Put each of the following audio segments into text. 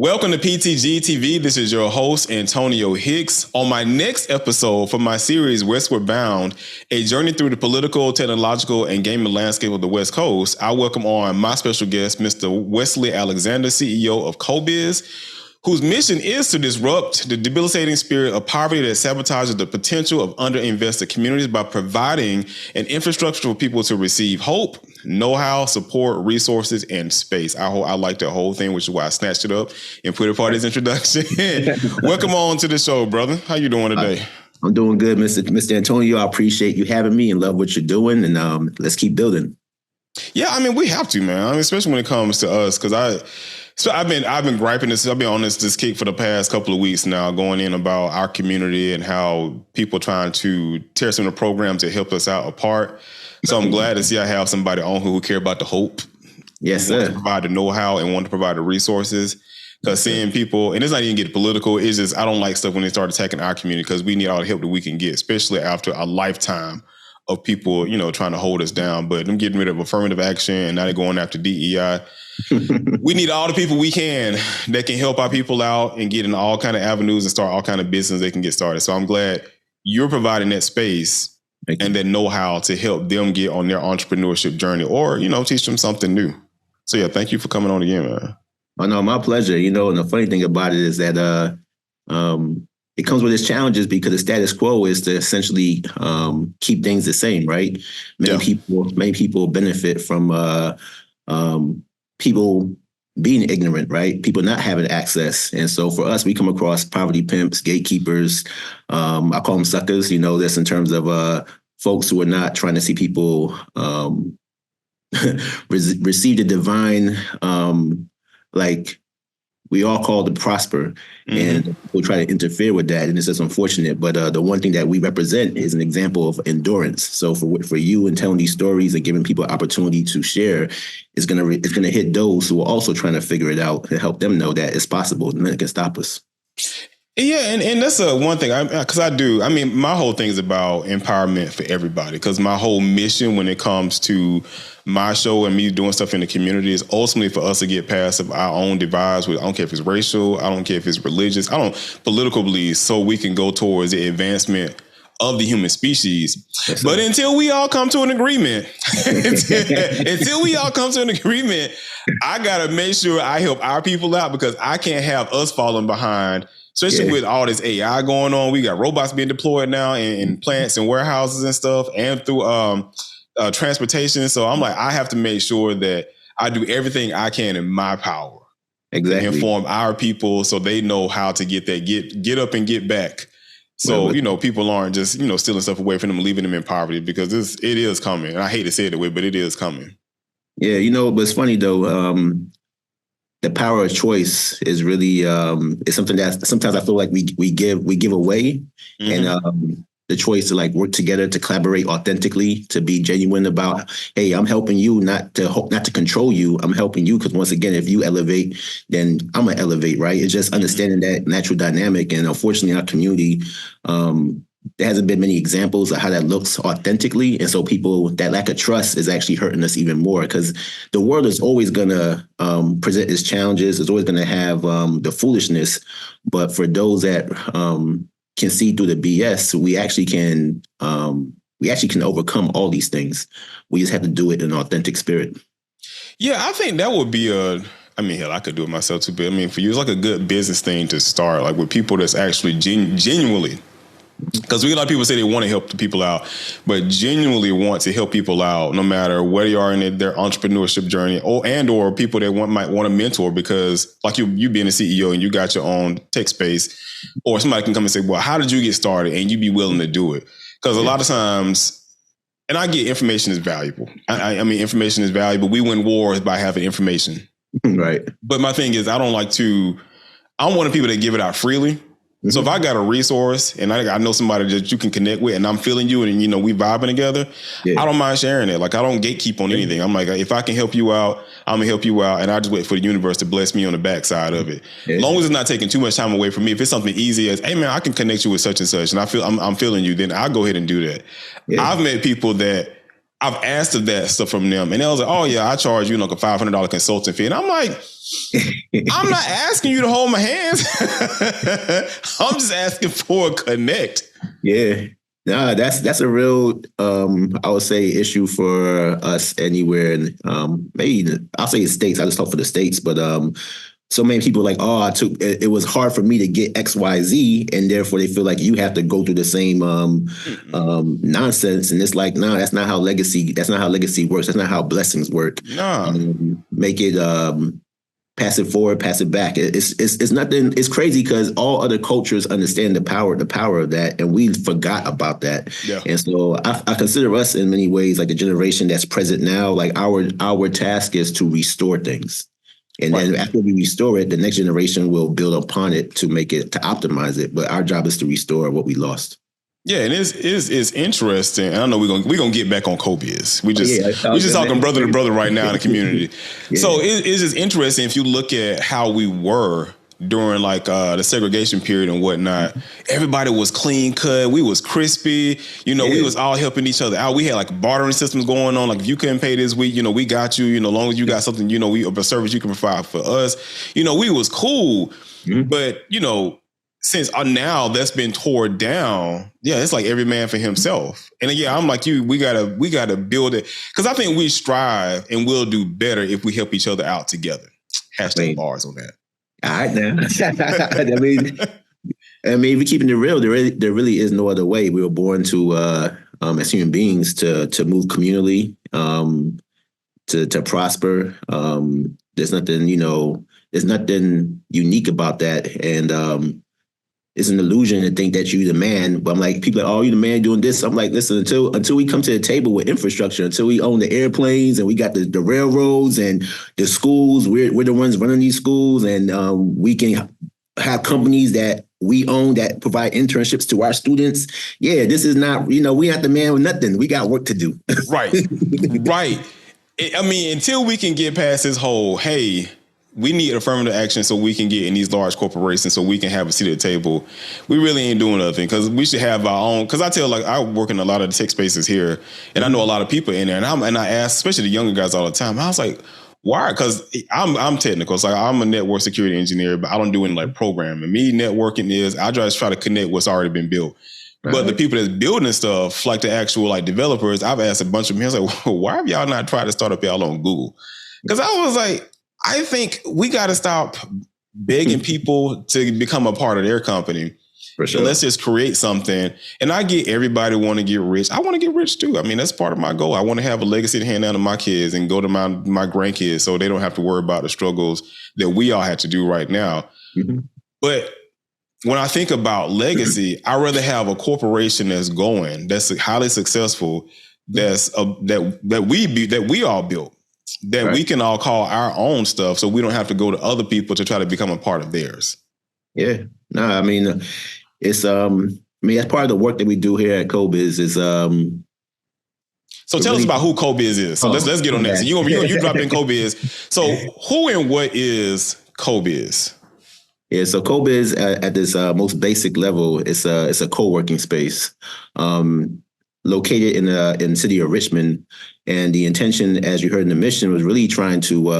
Welcome to PTG TV. This is your host, Antonio Hicks. On my next episode from my series, Westward Bound, a journey through the political, technological, and gaming landscape of the West Coast, I welcome on my special guest, Mr. Wesley Alexander, CEO of CoBiz, whose mission is to disrupt the debilitating spirit of poverty that sabotages the potential of underinvested communities by providing an infrastructure for people to receive hope, know-how, support, resources, and space. I like that whole thing, which is why I snatched it up and put it part of his introduction. Welcome on to the show, brother. How you doing today? I'm doing good, Mr. Antonio. I appreciate you having me and love what you're doing, and let's keep building. Yeah, I mean, we have to, man. I mean, especially when it comes to us, because I've been griping this. I've been on this kick for the past couple of weeks now, going in about our community and how people trying to tear some of the programs to help us out apart. So I'm glad to see I have somebody on who care about the hope. Yes, sir. To provide the know-how and want to provide the resources. Because seeing people, and it's not even get political, it's just I don't like stuff when they start attacking our community because we need all the help that we can get, especially after a lifetime of people, trying to hold us down. But them getting rid of affirmative action and now they're going after DEI. We need all the people we can that can help our people out and get in all kind of avenues and start all kind of business they can get started. So I'm glad you're providing that space and that know-how to help them get on their entrepreneurship journey or, teach them something new. So yeah, thank you for coming on again, man. Oh no, my pleasure. And the funny thing about it is that it comes with its challenges because the status quo is to essentially keep things the same, right? Many people benefit from people being ignorant, right? People not having access. And so for us, we come across poverty pimps, gatekeepers. I call them suckers, this in terms of folks who are not trying to see people receive the divine, we all call to prosper, and we'll try to interfere with that. And it's just unfortunate. But the one thing that we represent is an example of endurance. So for you and telling these stories and giving people opportunity to share, it's gonna hit those who are also trying to figure it out and help them know that it's possible. Nothing can stop us. Yeah, and that's one thing, because my whole thing is about empowerment for everybody, because my whole mission when it comes to my show and me doing stuff in the community is ultimately for us to get past our own divides. I don't care if it's racial, I don't care if it's religious, political beliefs, so we can go towards the advancement of the human species. Yes, but until we all come to an agreement, I got to make sure I help our people out, because I can't have us falling behind. Especially with all this AI going on. We got robots being deployed now in plants and warehouses and stuff, and through transportation. So I'm like, I have to make sure that I do everything I can in my power. Exactly. To inform our people so they know how to get up and get back. So, people aren't just, stealing stuff away from them, leaving them in poverty, because it is coming. And I hate to say it that way, but it is coming. Yeah, but it's funny though. The power of choice is really is something that sometimes I feel like we give away, and the choice to work together, to collaborate authentically, to be genuine about, hey, I'm helping you not to control you. I'm helping you because once again, if you elevate, then I'm gonna elevate, right? It's just understanding that natural dynamic, and unfortunately, in our community, there hasn't been many examples of how that looks authentically. And so that lack of trust is actually hurting us even more, because the world is always going to present its challenges. It's always going to have the foolishness. But for those that can see through the BS, we actually can overcome all these things. We just have to do it in an authentic spirit. Yeah, I think that would be I could do it myself too. But for you, it's like a good business thing to start, with people that's actually genuinely. Because we a lot of people say they want to help the people out, but genuinely want to help people out, no matter where you are in their entrepreneurship journey, or people that might want to mentor. Because you being a CEO and you got your own tech space, or somebody can come and say, "Well, how did you get started?" and you be willing to do it. Because a lot of times, and I get information is valuable. Information is valuable. We win wars by having information, right? But my thing is, I don't want the people that give it out freely. So if I got a resource and I know somebody that you can connect with, and I'm feeling you, and we vibing together, I don't mind sharing it. I don't gatekeep on anything. I'm like, if I can help you out, I'm gonna help you out, and I just wait for the universe to bless me on the backside of it. As long as it's not taking too much time away from me. If it's something easy as, hey man, I can connect you with such and such, and I'm feeling you, then I'll go ahead and do that. I've met people that I've asked of that stuff from them, and they was like, "Oh yeah, I charge you like a $500 consulting fee," and I'm like, "I'm not asking you to hold my hands. I'm just asking for a connect." Yeah. No, that's a real I would say issue for us anywhere in maybe I'll say the States. I just talk for the States, but so many people are like, oh, it was hard for me to get XYZ, and therefore they feel like you have to go through the same nonsense. And it's like, no, that's not how legacy works. That's not how blessings work. Nah. Make it pass it forward, pass it back. It's nothing. It's crazy because all other cultures understand the power of that, and we forgot about that. Yeah. And so I consider us in many ways like the generation that's present now. Like our task is to restore things. And then after we restore it, the next generation will build upon it to optimize it. But our job is to restore what we lost. Yeah, and it's interesting. And I know we're gonna get back on CoBiz. We just talking brother to brother right now in the community. Yeah. So it's just interesting if you look at how we were during like the segregation period and whatnot. Everybody was clean cut. We was crispy. We was all helping each other out. We had like bartering systems going on. Like if you couldn't pay this week, we got you. As long as you got something, a service you can provide for us. We was cool. Mm-hmm. But since now that's been torn down, it's like every man for himself. And I'm like you, we gotta build it, because I think we strive and we'll do better if we help each other out together. Hashtag bars on that. All right now. I mean, if we're keeping it real, there really is no other way. We were born to as human beings to move communally, to prosper. There's nothing unique about that. And it's an illusion to think that you're the man. But I'm like, people are like, oh, you the man doing this. I'm like, listen, until we come to the table with infrastructure, until we own the airplanes and we got the railroads and the schools, we're the ones running these schools, and we can have companies that we own that provide internships to our students. Yeah, this is not, we not the man with nothing. We got work to do. Right. I mean, until we can get past this whole, hey, we need affirmative action so we can get in these large corporations so we can have a seat at the table. We really ain't doing nothing, because we should have our own. Because I work in a lot of the tech spaces here, and I know a lot of people in there, and I ask, especially the younger guys all the time, I was like, why? Because I'm technical. So I'm a network security engineer, but I don't do any like programming. Me, networking is, I just try to connect what's already been built. Right. But the people that's building stuff, like the actual like developers, I've asked a bunch of them, I was like, well, why have y'all not tried to start up y'all on Google? Because I was like, I think we got to stop begging people to become a part of their company. For sure. So let's just create something. And I get everybody want to get rich. I want to get rich too. I mean, that's part of my goal. I want to have a legacy to hand down to my kids and go to my grandkids so they don't have to worry about the struggles that we all had to do right now. Mm-hmm. But when I think about legacy, I'd rather have a corporation that's highly successful, that we all built. That right. We can all call our own stuff, so we don't have to go to other people to try to become a part of theirs. Yeah, no, I mean, it's that's part of the work that we do here at CoBiz is. So tell us about who CoBiz is. So let's get on that. So you drop in CoBiz. So who and what is CoBiz? Yeah, so CoBiz at this most basic level, it's a co-working space. Located in the city of Richmond, and the intention, as you heard in the mission, was really trying to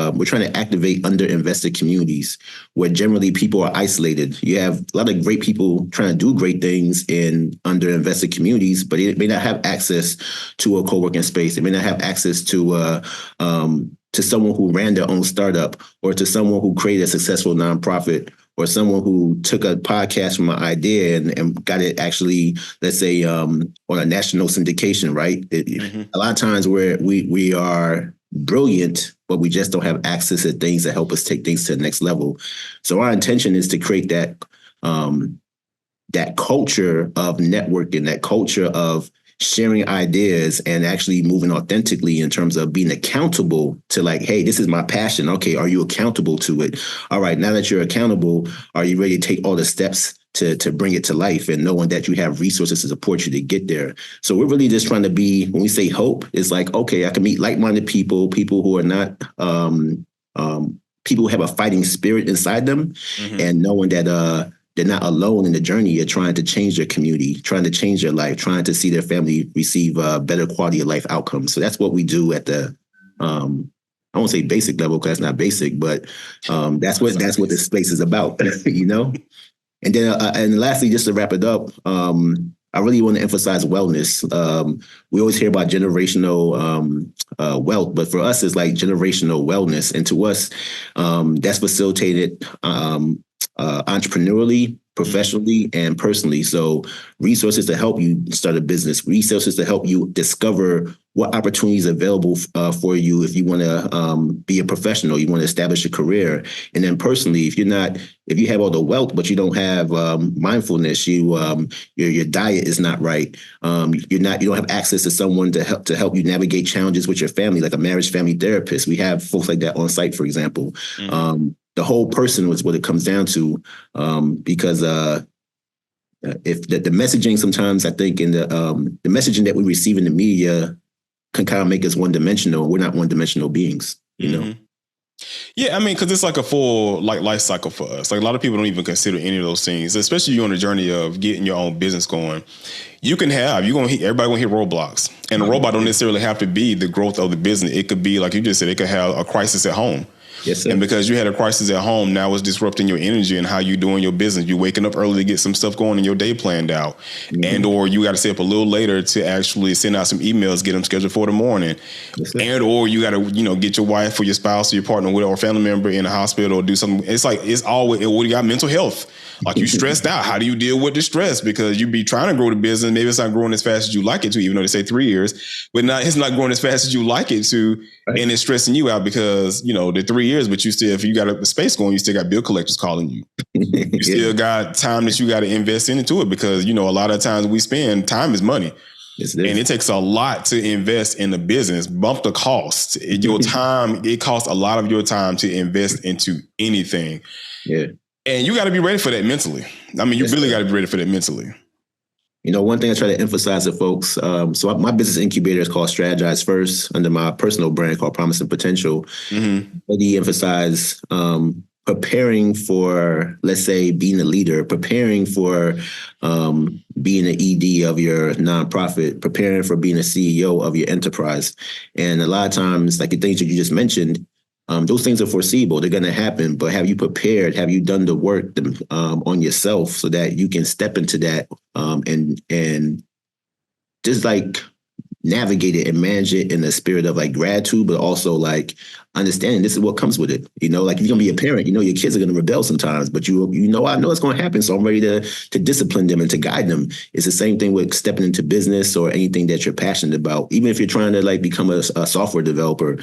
activate underinvested communities where generally people are isolated. You have a lot of great people trying to do great things in underinvested communities, but they may not have access to a co-working space. They may not have access to someone who ran their own startup, or to someone who created a successful nonprofit, or someone who took a podcast from an idea and got it actually, let's say, on a national syndication, right? Mm-hmm. A lot of times we are brilliant, but we just don't have access to things that help us take things to the next level. So our intention is to create that culture of networking, that culture of sharing ideas and actually moving authentically in terms of being accountable to, like, hey, this is my passion. Okay, are you accountable to it? All right, now that you're accountable, are you ready to take all the steps to bring it to life, and knowing that you have resources to support you to get there? So we're really just trying to be, when we say hope, it's like, okay, I can meet like-minded people who are not people who have a fighting spirit inside them, mm-hmm. and knowing that they're not alone in the journey of trying to change their community, trying to change their life, trying to see their family receive better quality of life outcomes. So that's what we do at the I won't say basic level because that's not basic, but that's what this space is about, you know. And then and lastly, just to wrap it up, I really want to emphasize wellness. We always hear about generational wealth, but for us, it's like generational wellness. And to us, that's facilitated entrepreneurially, professionally, and personally. So resources to help you start a business, resources to help you discover what opportunities are available for you if you want to be a professional, you want to establish a career. And then personally, if you have all the wealth, but you don't have mindfulness, your diet is not right. You don't have access to someone to help you navigate challenges with your family, like a marriage family therapist. We have folks like that on site, for example. Mm-hmm. The whole person was what it comes down to, because if the messaging sometimes, I think in the messaging that we receive in the media can kind of make us one-dimensional. We're not one-dimensional beings, you know? Yeah, I mean, because it's like a full life cycle for us. Like a lot of people don't even consider any of those things, especially you on the journey of getting your own business going. Everybody gonna hit roadblocks, and a robot don't necessarily have to be the growth of the business. It could be, like you just said, it could have a crisis at home. Yes, sir. And because you had a crisis at home, now it's disrupting your energy and how you doing your business. You're waking up early to get some stuff going and your day planned out. Mm-hmm. And or you got to stay up a little later to actually send out some emails, get them scheduled for the morning. Yes, and or you got to, get your wife or your spouse or your partner or family member in the hospital or do something. It's like, it's always, you got mental health. Like you stressed out. How do you deal with the stress? Because you be trying to grow the business. Maybe it's not growing as fast as you like it to, even though they say 3 years, but it's not growing as fast as you like it to. Right. And it's stressing you out because, the 3 years, but you still, if you got a space going, you still got bill collectors calling you. You still got time that you got to invest into it because, a lot of times we spend time is money. Yes, and it takes a lot to invest in the business, bump the cost. Your time, it costs a lot of your time to invest into anything. Yeah. And you got to be ready for that mentally. I mean, you really got to be ready for that mentally. One thing I try to emphasize to folks, so my business incubator is called Strategize First under my personal brand called Promise and Potential. Mm-hmm. I really emphasize preparing for, let's say, being a leader, preparing for being an ED of your nonprofit, preparing for being a CEO of your enterprise. And a lot of times, like the things that you just mentioned, those things are foreseeable. They're going to happen. But have you prepared? Have you done the work on yourself so that you can step into that and just like navigate it and manage it in the spirit of like gratitude, but also like understanding this is what comes with it. Like if you're gonna be a parent, your kids are gonna rebel sometimes, but I know it's gonna happen. So I'm ready to discipline them and to guide them. It's the same thing with stepping into business or anything that you're passionate about. Even if you're trying to like become a software developer,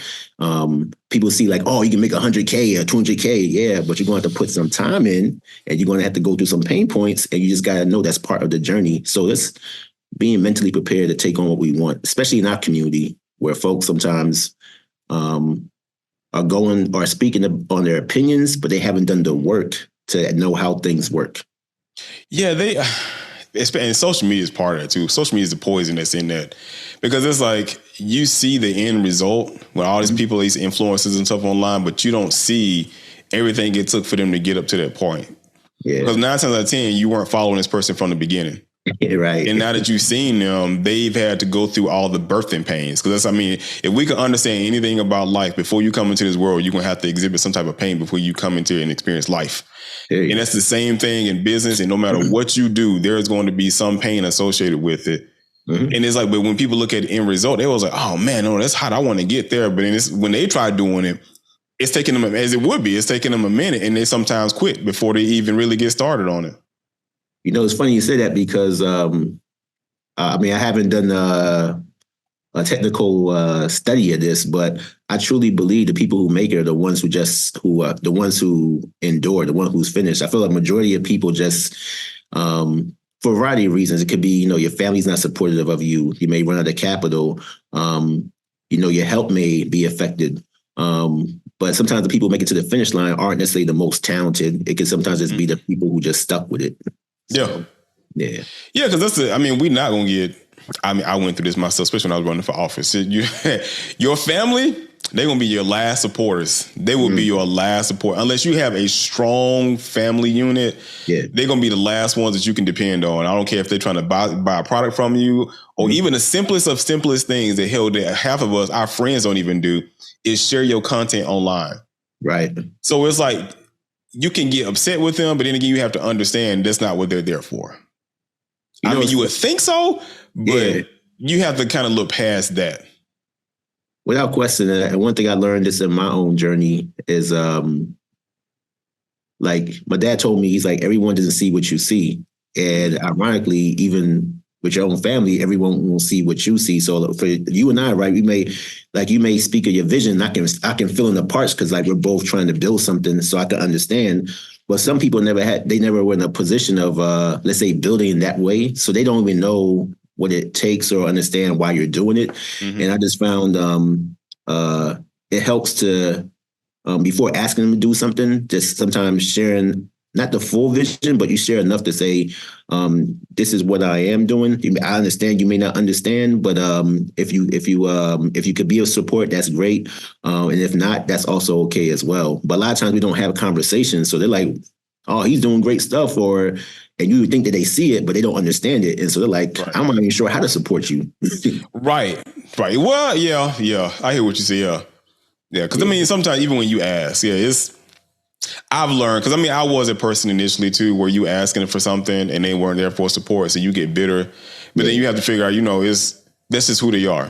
people see like, oh, you can make $100K or $200K. Yeah, but you're going to have to put some time in and you're going to have to go through some pain points and you just got to know that's part of the journey. So it's being mentally prepared to take on what we want, especially in our community where folks sometimes are going or speaking on their opinions, but they haven't done the work to know how things work. Yeah, and social media is part of it too. Social media is the poison that's in that because it's like you see the end result when all these people, these influencers and stuff online, but you don't see everything it took for them to get up to that point. Yeah. Because 9 times out of 10, you weren't following this person from the beginning. Right. And now that you've seen them, they've had to go through all the birthing pains. Because if we can understand anything about life, before you come into this world, you're going to have to exhibit some type of pain before you come into and experience life. And that's the same thing in business. And no matter what you do, there's going to be some pain associated with it. Mm-hmm. And it's like, but when people look at the end result, they was like, oh man, no, that's hot. I want to get there. But when they try doing it, it's taking them, as it would be, it's taking them a minute and they sometimes quit before they even really get started on it. It's funny you say that because, I haven't done a technical study of this, but I truly believe the people who make it are the ones who the ones who endure, the one who's finished. I feel like majority of people just, for a variety of reasons, it could be, your family's not supportive of you. You may run out of capital. Your health may be affected. But sometimes the people who make it to the finish line aren't necessarily the most talented. It can sometimes just be the people who just stuck with it. So, yeah. Yeah, because we're not going to get, I went through this myself, especially when I was running for office. Your family They're going to be your last supporters. They will be your last support. Unless you have a strong family unit, they're going to be the last ones that you can depend on. I don't care if they're trying to buy a product from you, or even the simplest of simplest things that hell, that half of us, our friends don't even do, is share your content online. Right. So it's like, you can get upset with them, but then again, you have to understand that's not what they're there for. I mean, you would think so, but you have to kind of look past that. Without question, and one thing I learned this in my own journey is, like my dad told me, he's like, everyone doesn't see what you see. And ironically, even with your own family, everyone will see what you see. So for you and I, right, you may speak of your vision. I can fill in the parts because like we're both trying to build something so I can understand. But some people never were in a position of, let's say, building in that way. So they don't even know what it takes or understand why you're doing it. Mm-hmm. And I just found it helps to, before asking them to do something, just sometimes sharing not the full vision, but you share enough to say, this is what I am doing. I understand you may not understand, but if you could be of support, that's great. And if not, that's also okay as well. But a lot of times we don't have conversations. So they're like, oh, he's doing great stuff, and you would think that they see it, but they don't understand it. And so they're like, right. I'm not even sure how to support you. Right. Well, yeah. I hear what you say. Yeah. Because I mean, sometimes even when you ask, I've learned, because I mean, I was a person initially too, where you asking for something and they weren't there for support. So you get bitter, but then you have to figure out, that's just who they are.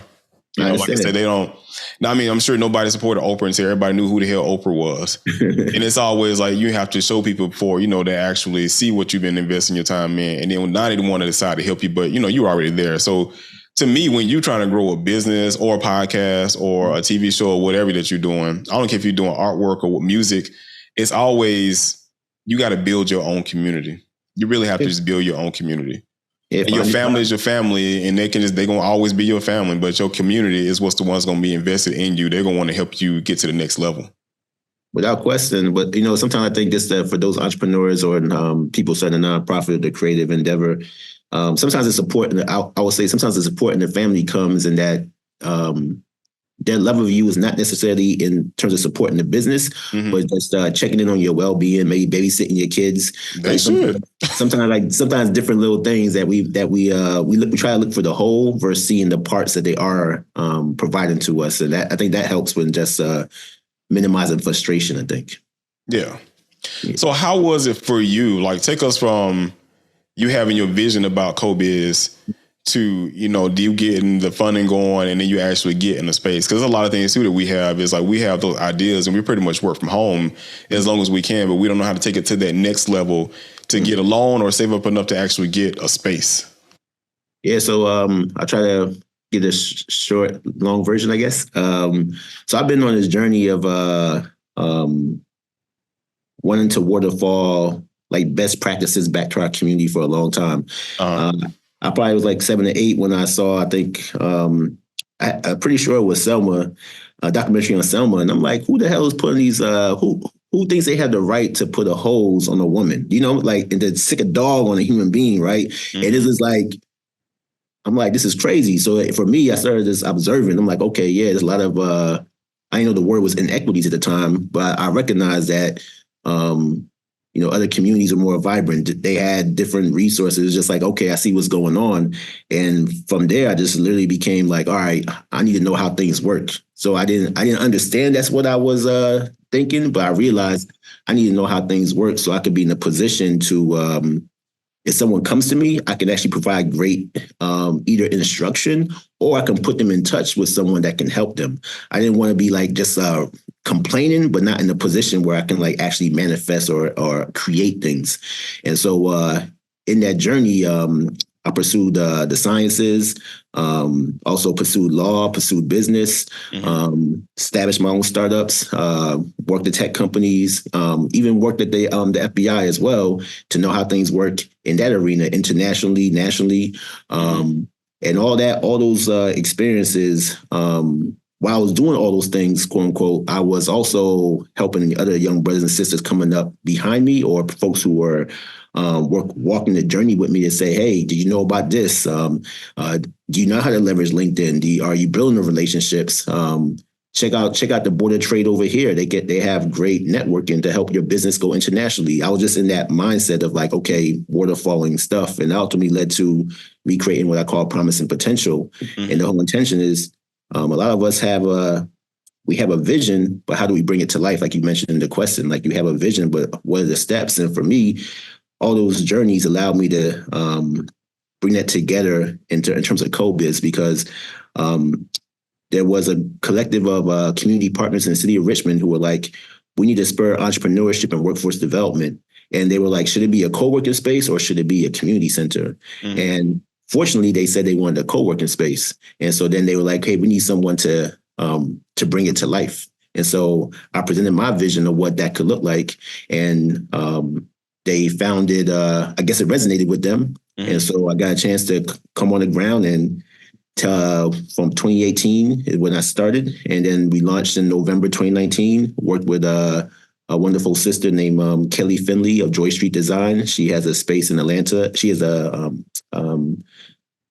Like I said, they don't. Now, I mean, I'm sure nobody supported Oprah until everybody knew who the hell Oprah was. And it's always like you have to show people before, they actually see what you've been investing your time in. And then not even want to decide to help you, but you're already there. So to me, when you're trying to grow a business or a podcast or a TV show or whatever that you're doing, I don't care if you're doing artwork or music, it's always, you got to build your own community. You really have to just build your own community. And your family is your family, and they're going to always be your family, but your community is what's the one's going to be invested in you. They're going to want to help you get to the next level. Without question. But, sometimes I think just that for those entrepreneurs or people starting a nonprofit, the creative endeavor, sometimes the support, I would say sometimes the support in the family comes in that their level of you is not necessarily in terms of supporting the business, but just checking in on your well-being, maybe babysitting your kids. Sometimes different little things that we try to look for the whole versus seeing the parts that they are providing to us, and I think that helps with just minimizing frustration, I think. Yeah. So how was it for you? Like, take us from you having your vision about CoBiz to, you getting the funding going and then you actually get in the space. Because a lot of things too that we have is like we have those ideas and we pretty much work from home as long as we can, but we don't know how to take it to that next level to get a loan or save up enough to actually get a space. Yeah, so I try to get a short, long version, I guess. So I've been on this journey of wanting to waterfall like best practices back to our community for a long time. I probably was like 7 or 8 when I saw, I think, I'm pretty sure it was Selma, a documentary on Selma. And I'm like, who the hell is putting these, who thinks they have the right to put a hose on a woman? Like, and to stick a dog on a human being, right? Mm-hmm. And this is like, I'm like, this is crazy. So for me, I started just observing. I'm like, okay, yeah, there's a lot of, I didn't know the word was inequities at the time, but I recognized that, other communities are more vibrant. They had different resources. Just like, okay, I see what's going on. And from there, I just literally became like, all right, I need to know how things work. So I didn't understand that's what I was thinking, but I realized I need to know how things work so I could be in a position to, if someone comes to me, I can actually provide great either instruction or I can put them in touch with someone that can help them. I didn't want to be like just complaining, but not in a position where I can like actually manifest or create things. And so in that journey, I pursued the sciences, also pursued law, pursued business, established my own startups, worked at tech companies, even worked at the FBI as well to know how things work in that arena, internationally, nationally, and all those experiences. While I was doing all those things, quote unquote, I was also helping other young brothers and sisters coming up behind me or folks who were walking the journey with me to say, hey, did you know about this? Do you know how to leverage LinkedIn? Are you building the relationships? check out the Board of Trade over here. They have great networking to help your business go internationally. I was just in that mindset of like, okay, waterfalling stuff, and that ultimately led to me creating what I call promise and potential. Mm-hmm. And the whole intention is a lot of us have a vision, but how do we bring it to life? Like you mentioned in the question, like you have a vision, but what are the steps? And for me, all those journeys allowed me to bring that together in terms of CoBiz, because there was a collective of community partners in the city of Richmond who were like, we need to spur entrepreneurship and workforce development. And they were like, should it be a co-working space or should it be a community center? Mm-hmm. And fortunately, they said they wanted a co-working space. And so then they were like, hey, we need someone to bring it to life. And so I presented my vision of what that could look like. And they found it, I guess it resonated with them. Mm-hmm. And so I got a chance to come on the ground and from 2018 is when I started. And then we launched in November 2019, worked with a wonderful sister named Kelly Finley of Joy Street Design. She has a space in Atlanta. She has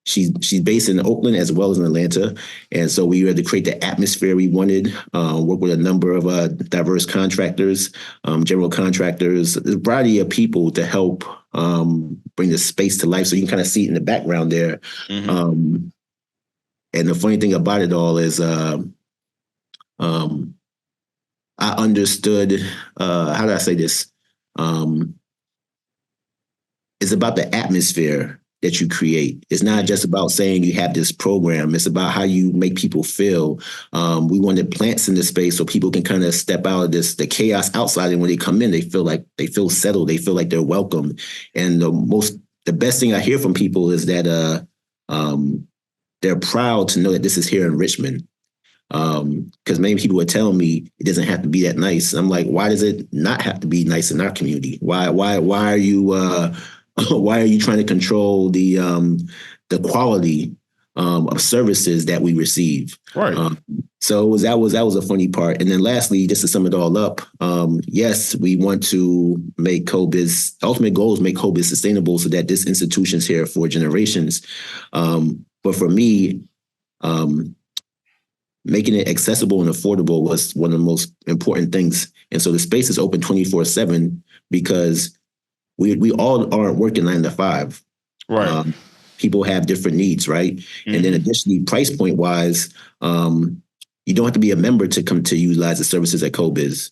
she's based in Oakland as well as in Atlanta. And so we had to create the atmosphere we wanted, work with a number of diverse contractors, general contractors, a variety of people to help bring the space to life. So you can kind of see it in the background there. Mm-hmm. And the funny thing about it all is I understood, how do I say this? It's about the atmosphere that you create. It's not just about saying you have this program. It's about how you make people feel. We wanted plants in the space so people can kind of step out of the chaos outside. And when they come in, they feel settled. They feel like they're welcome. And the best thing I hear from people is that they're proud to know that this is here in Richmond. Because many people were telling me it doesn't have to be that nice. I'm like, why does it not have to be nice in our community? Why are you why are you trying to control the quality of services that we receive? Right. So that was a funny part. And then lastly, just to sum it all up, yes, we want to make CoBiz. Ultimate goal is make CoBiz sustainable so that this institution's here for generations. But for me, making it accessible and affordable was one of the most important things. And so the space is open 24/7 because we all aren't working 9 to 5. Right. People have different needs, right? Mm-hmm. And then additionally, price point wise, you don't have to be a member to come to utilize the services at CoBiz.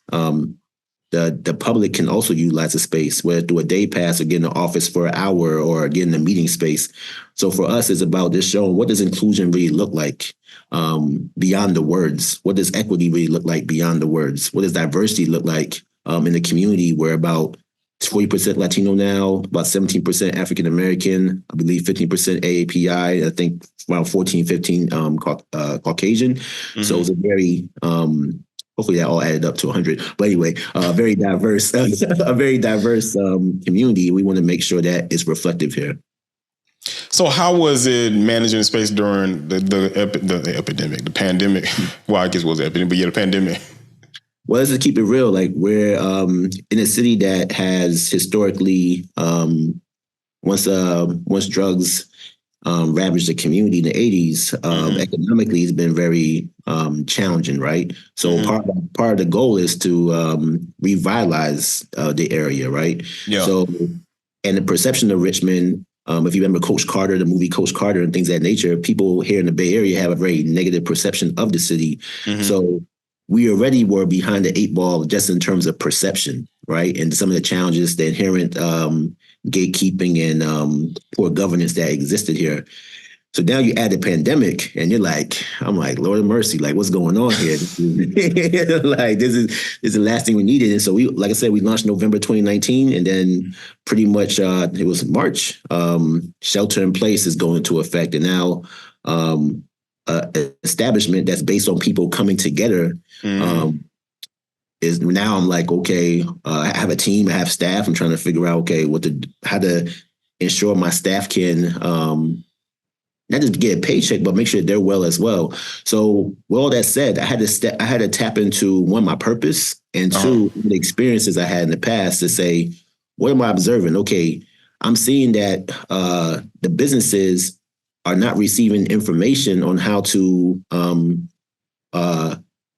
The public can also utilize the space, whether through a day pass or getting an office for an hour or getting a meeting space. So for us, it's about this showing what does inclusion really look like beyond the words? What does equity really look like beyond the words? What does diversity look like in the community where about 40% Latino now, about 17% African American, I believe 15% AAPI, I think around 14, 15 Caucasian. Mm-hmm. So it was a very hopefully that all added up to 100. But anyway, a very diverse community. We want to make sure that it's reflective here. So how was it managing the space during the epidemic, the pandemic? Well, I guess it was the epidemic, but yeah, the pandemic. Well, let's just keep it real. Like we're in a city that has historically, once drugs ravaged the community in the 80s, economically it's been very challenging, right? So part of the goal is to revitalize the area, right? Yeah. So, and the perception of Richmond, if you remember Coach Carter, the movie Coach Carter and things of that nature, people here in the Bay Area have a very negative perception of the city. Mm-hmm. So we already were behind the 8 ball just in terms of perception, right? And some of the challenges, the inherent gatekeeping and poor governance that existed here. So now you add the pandemic and I'm like, Lord of mercy, like what's going on here? Like this is the last thing we needed. And so we, like I said, we launched November 2019 and then pretty much it was March, shelter in place is going into effect. And now establishment that's based on people coming together is now I'm like, okay, I have a team, I have staff. I'm trying to figure out, okay, how to ensure my staff can not just get a paycheck, but make sure they're well as well. So with all that said, I had to tap into one, my purpose, and two, the experiences I had in the past to say, what am I observing? Okay, I'm seeing that the businesses are not receiving information on how to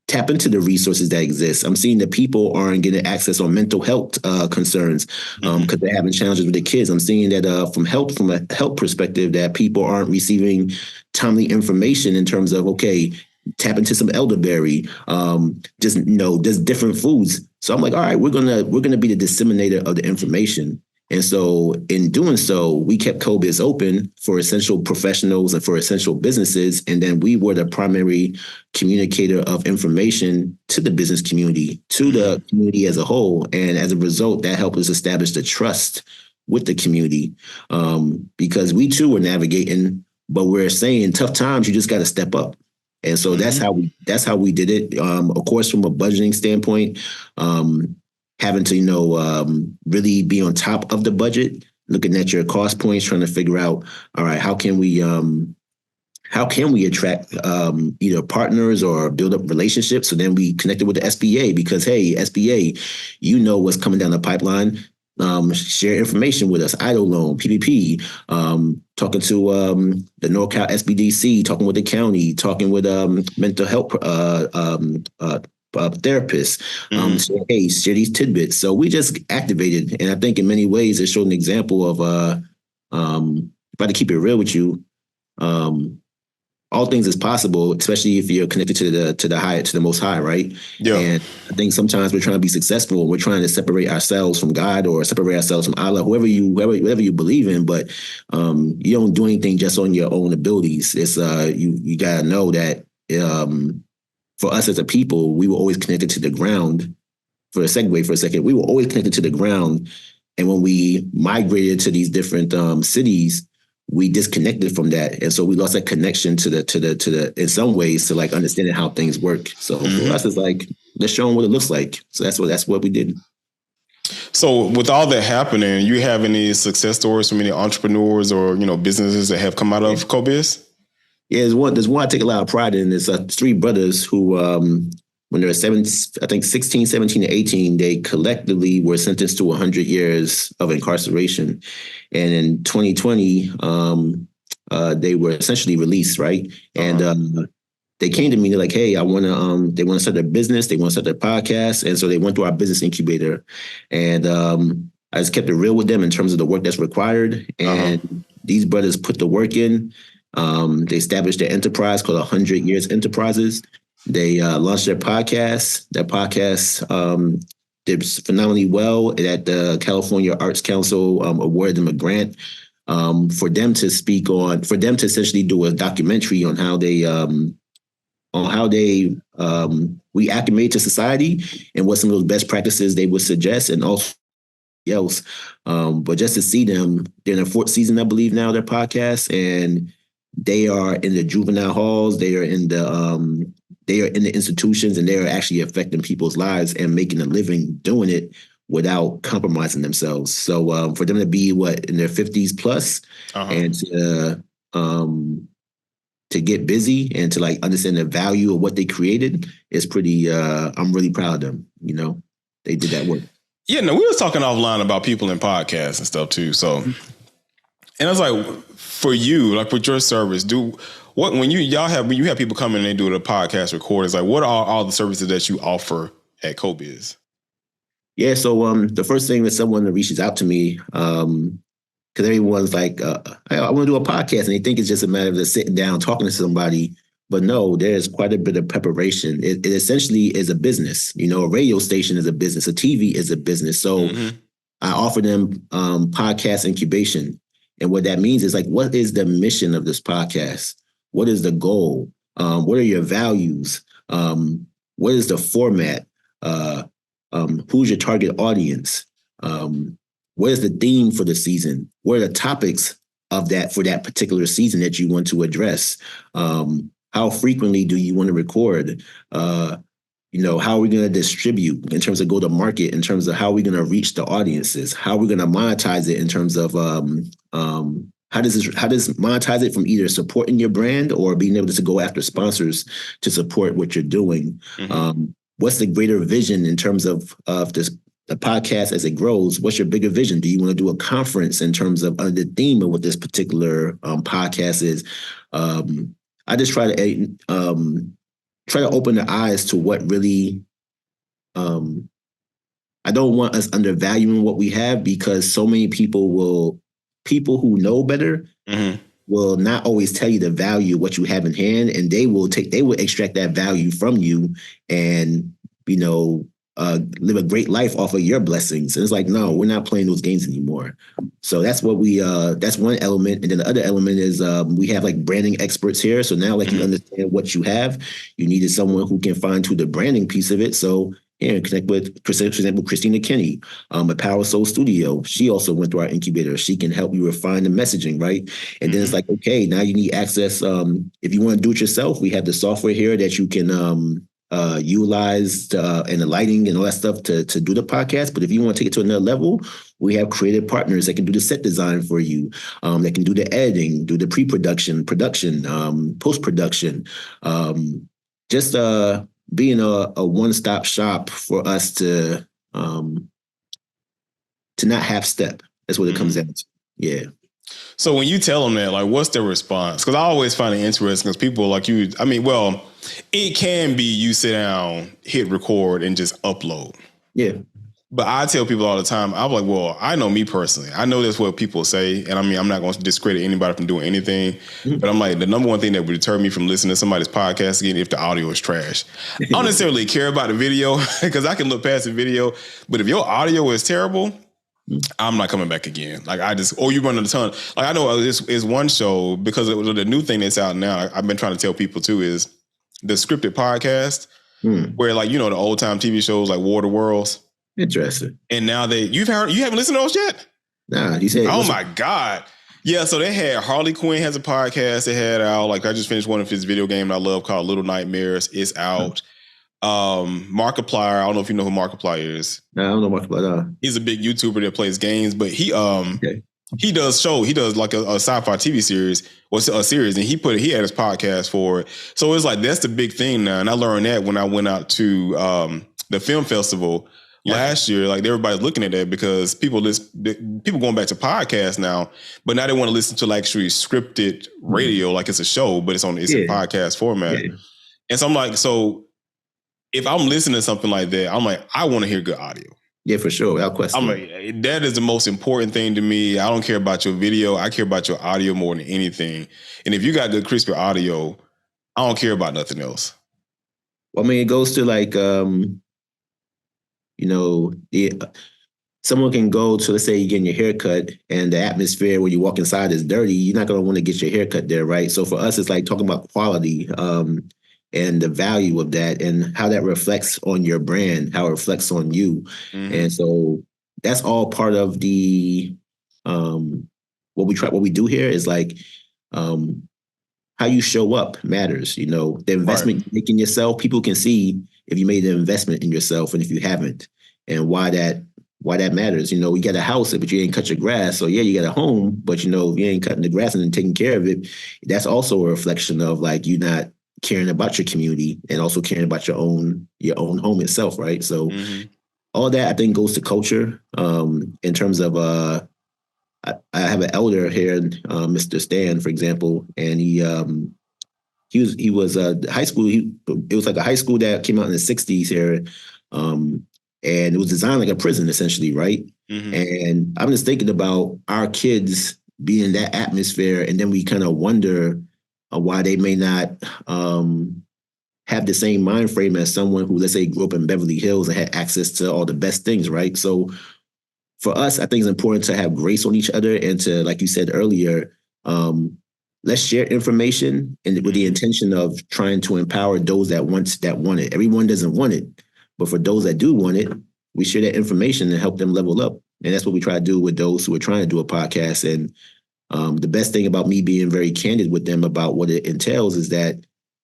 tap into the resources that exist. I'm seeing that people aren't getting access on mental health concerns because they're having challenges with their kids. I'm seeing that from a health perspective, that people aren't receiving timely information in terms of, okay, tap into some elderberry, just different foods. So I'm like, all right, we're gonna be the disseminator of the information. And so in doing so, we kept CoBiz open for essential professionals and for essential businesses. And then we were the primary communicator of information to the business community, to the community as a whole. And as a result, that helped us establish the trust with the community, because we too were navigating, but we're saying tough times, you just got to step up. And so that's how we did it. Of course, from a budgeting standpoint, having to, really be on top of the budget, looking at your cost points, trying to figure out, all right, how can we attract either partners or build up relationships? So then we connected with the SBA because, hey, SBA, what's coming down the pipeline. Share information with us, EIDL loan, PPP, talking to the NorCal SBDC, talking with the county, talking with mental health therapists, so, hey, share these tidbits. So we just activated. And I think in many ways it showed an example of, if I had to keep it real with you, all things is possible, especially if you're connected to the Most High, right? Yeah. And I think sometimes we're trying to be successful. We're trying to separate ourselves from God or separate ourselves from Allah, whatever you believe in. But you don't do anything just on your own abilities. It's you gotta know that for us as a people, we were always connected to the ground. For a second, we were always connected to the ground. And when we migrated to these different cities, we disconnected from that. And so we lost that connection to the in some ways, to like understanding how things work. So for us, it's like, let's show them what it looks like. So that's what we did. So with all that happening, you have any success stories from any entrepreneurs or, businesses that have come out of CoBiz? Yeah, there's one I take a lot of pride in. There's three brothers who, when they were 16, 17, and 18, they collectively were sentenced to 100 years of incarceration. And in 2020, they were essentially released, right? And they came to me, they're like, hey, they want to start their business, they want to start their podcast. And so they went through our business incubator. And I just kept it real with them in terms of the work that's required. And these brothers put the work in. They established their enterprise called 100 Years Enterprises. They launched their podcast. Their podcast did phenomenally well. That the California Arts Council awarded them a grant for them to essentially do a documentary on how they reacclimate to society and what some of those best practices they would suggest, and also else. But just to see them, they're in their fourth season, I believe now, their podcast, and they are in the juvenile halls. They are in the institutions, and they are actually affecting people's lives and making a living doing it without compromising themselves. So for them to be in their 50s plus, and to get busy and to like understand the value of what they created is pretty. I'm really proud of them. They did that work. Yeah, no, we were talking offline about people in podcasts and stuff too. So, and I was like, for you, like with your service, when you have people come in and they do the podcast recordings, like what are all the services that you offer at CoBiz? Yeah, so the first thing that someone reaches out to me, because everyone's like, I want to do a podcast, and they think it's just a matter of just sitting down talking to somebody. But no, there's quite a bit of preparation. It essentially is a business. A radio station is a business. A TV is a business. So I offer them podcast incubation. And what that means is like, what is the mission of this podcast? What is the goal? What are your values? What is the format? Who's your target audience? What is the theme for the season? What are the topics of that for that particular season that you want to address? How frequently do you want to record? How are we going to distribute in terms of go to market, in terms of how are we going to reach the audiences? How are we going to monetize it in terms of how does monetize it from either supporting your brand or being able to go after sponsors to support what you're doing? What's the greater vision in terms of the podcast as it grows? What's your bigger vision? Do you want to do a conference in terms of the theme of what this particular podcast is? I just try to try to open their eyes to what really. I don't want us undervaluing what we have, because so many people who know better will not always tell you the value of what you have in hand, and they will extract that value from you and, live a great life off of your blessings. And it's like, no, we're not playing those games anymore. So that's what that's one element. And then the other element is we have like branding experts here. So now you understand what you have. You needed someone who can fine tune the branding piece of it. So connect with, for example, Christina Kinney, at Power Soul Studio. She also went through our incubator. She can help you refine the messaging, right? And then it's like, okay, now you need access. If you want to do it yourself, we have the software here that you can utilize and the lighting and all that stuff to do the podcast. But if you want to take it to another level, we have creative partners that can do the set design for you, that can do the editing, do the pre-production, production, post-production, just being a one-stop shop for us to not half step. That's what it comes down to. Yeah. So when you tell them that, like, what's their response? Because I always find it interesting because people like you, it can be you sit down, hit record, and just upload. Yeah. But I tell people all the time, I'm like, well, I know me personally. I know that's what people say. And I'm not going to discredit anybody from doing anything. But I'm like, the number one thing that would deter me from listening to somebody's podcast again, if the audio is trash. I don't necessarily care about the video because I can look past the video. But if your audio is terrible, I'm not coming back again. Like you run a ton. Like I know it's one show because the new thing that's out now, I've been trying to tell people too, is the scripted podcast where the old time TV shows like War of the Worlds. Interesting. And now you haven't listened to those yet? Nah, you said. Oh my God. Yeah, so they had Harley Quinn has a podcast. They had out, I just finished one of his video games I love called Little Nightmares. It's out. Markiplier, I don't know if you know who Markiplier is. No, I don't know Markiplier. He's a big YouTuber that plays games, but he does like a sci-fi TV series or a series, and he had his podcast for it. So it's like that's the big thing now. And I learned that when I went out to the film festival last year. Like everybody's looking at that because people going back to podcasts now, but now they want to listen to actually scripted radio, like it's a show, but it's a podcast format. Yeah. And so I'm like, if I'm listening to something like that, I'm like, I want to hear good audio. Yeah, for sure. Without question. I'm like, that is the most important thing to me. I don't care about your video. I care about your audio more than anything. And if you got good, crispy audio, I don't care about nothing else. Well, it goes to someone can go to, let's say you're getting your hair cut and the atmosphere when you walk inside is dirty. You're not going to want to get your hair cut there, right? So for us, it's like talking about quality and the value of that and how that reflects on your brand, how it reflects on you. And so that's all part of the what we do here is how you show up matters. The investment you make in yourself, people can see if you made an investment in yourself and if you haven't, and why that matters. You got a house, but you ain't cut your grass. So yeah, you got a home, but you ain't cutting the grass and then taking care of it. That's also a reflection of you not caring about your community and also caring about your own home itself, right? So all that I think goes to culture. In terms of I have an elder here, Mr. Stan, for example, and he was high school. It was like a high school that came out in the 60s here, and it was designed like a prison essentially, right? And I'm just thinking about our kids being in that atmosphere, and then we kind of wonder why they may not have the same mind frame as someone who, let's say, grew up in Beverly Hills and had access to all the best things, right? So for us, I think it's important to have grace on each other and to, like you said earlier, let's share information and with the intention of trying to empower those that want it. Everyone doesn't want it, but for those that do want it, we share that information and help them level up. And that's what we try to do with those who are trying to do a podcast. And the best thing about me being very candid with them about what it entails is that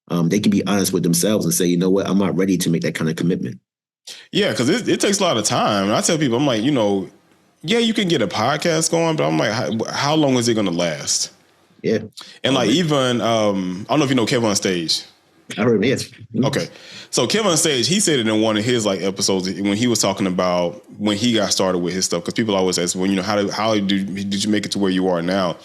they can be honest with themselves and say, you know what, I'm not ready to make that kind of commitment. Yeah, because it takes a lot of time. And I tell people, I'm like, yeah, you can get a podcast going, but I'm like, how long is it going to last? Yeah. And even, I don't know if you know Kevin on Stage. I heard, yes. Okay. So Kevin on Stage, he said it in one of his episodes when he was talking about when he got started with his stuff, because people always ask, well, how did you make it to where you are now?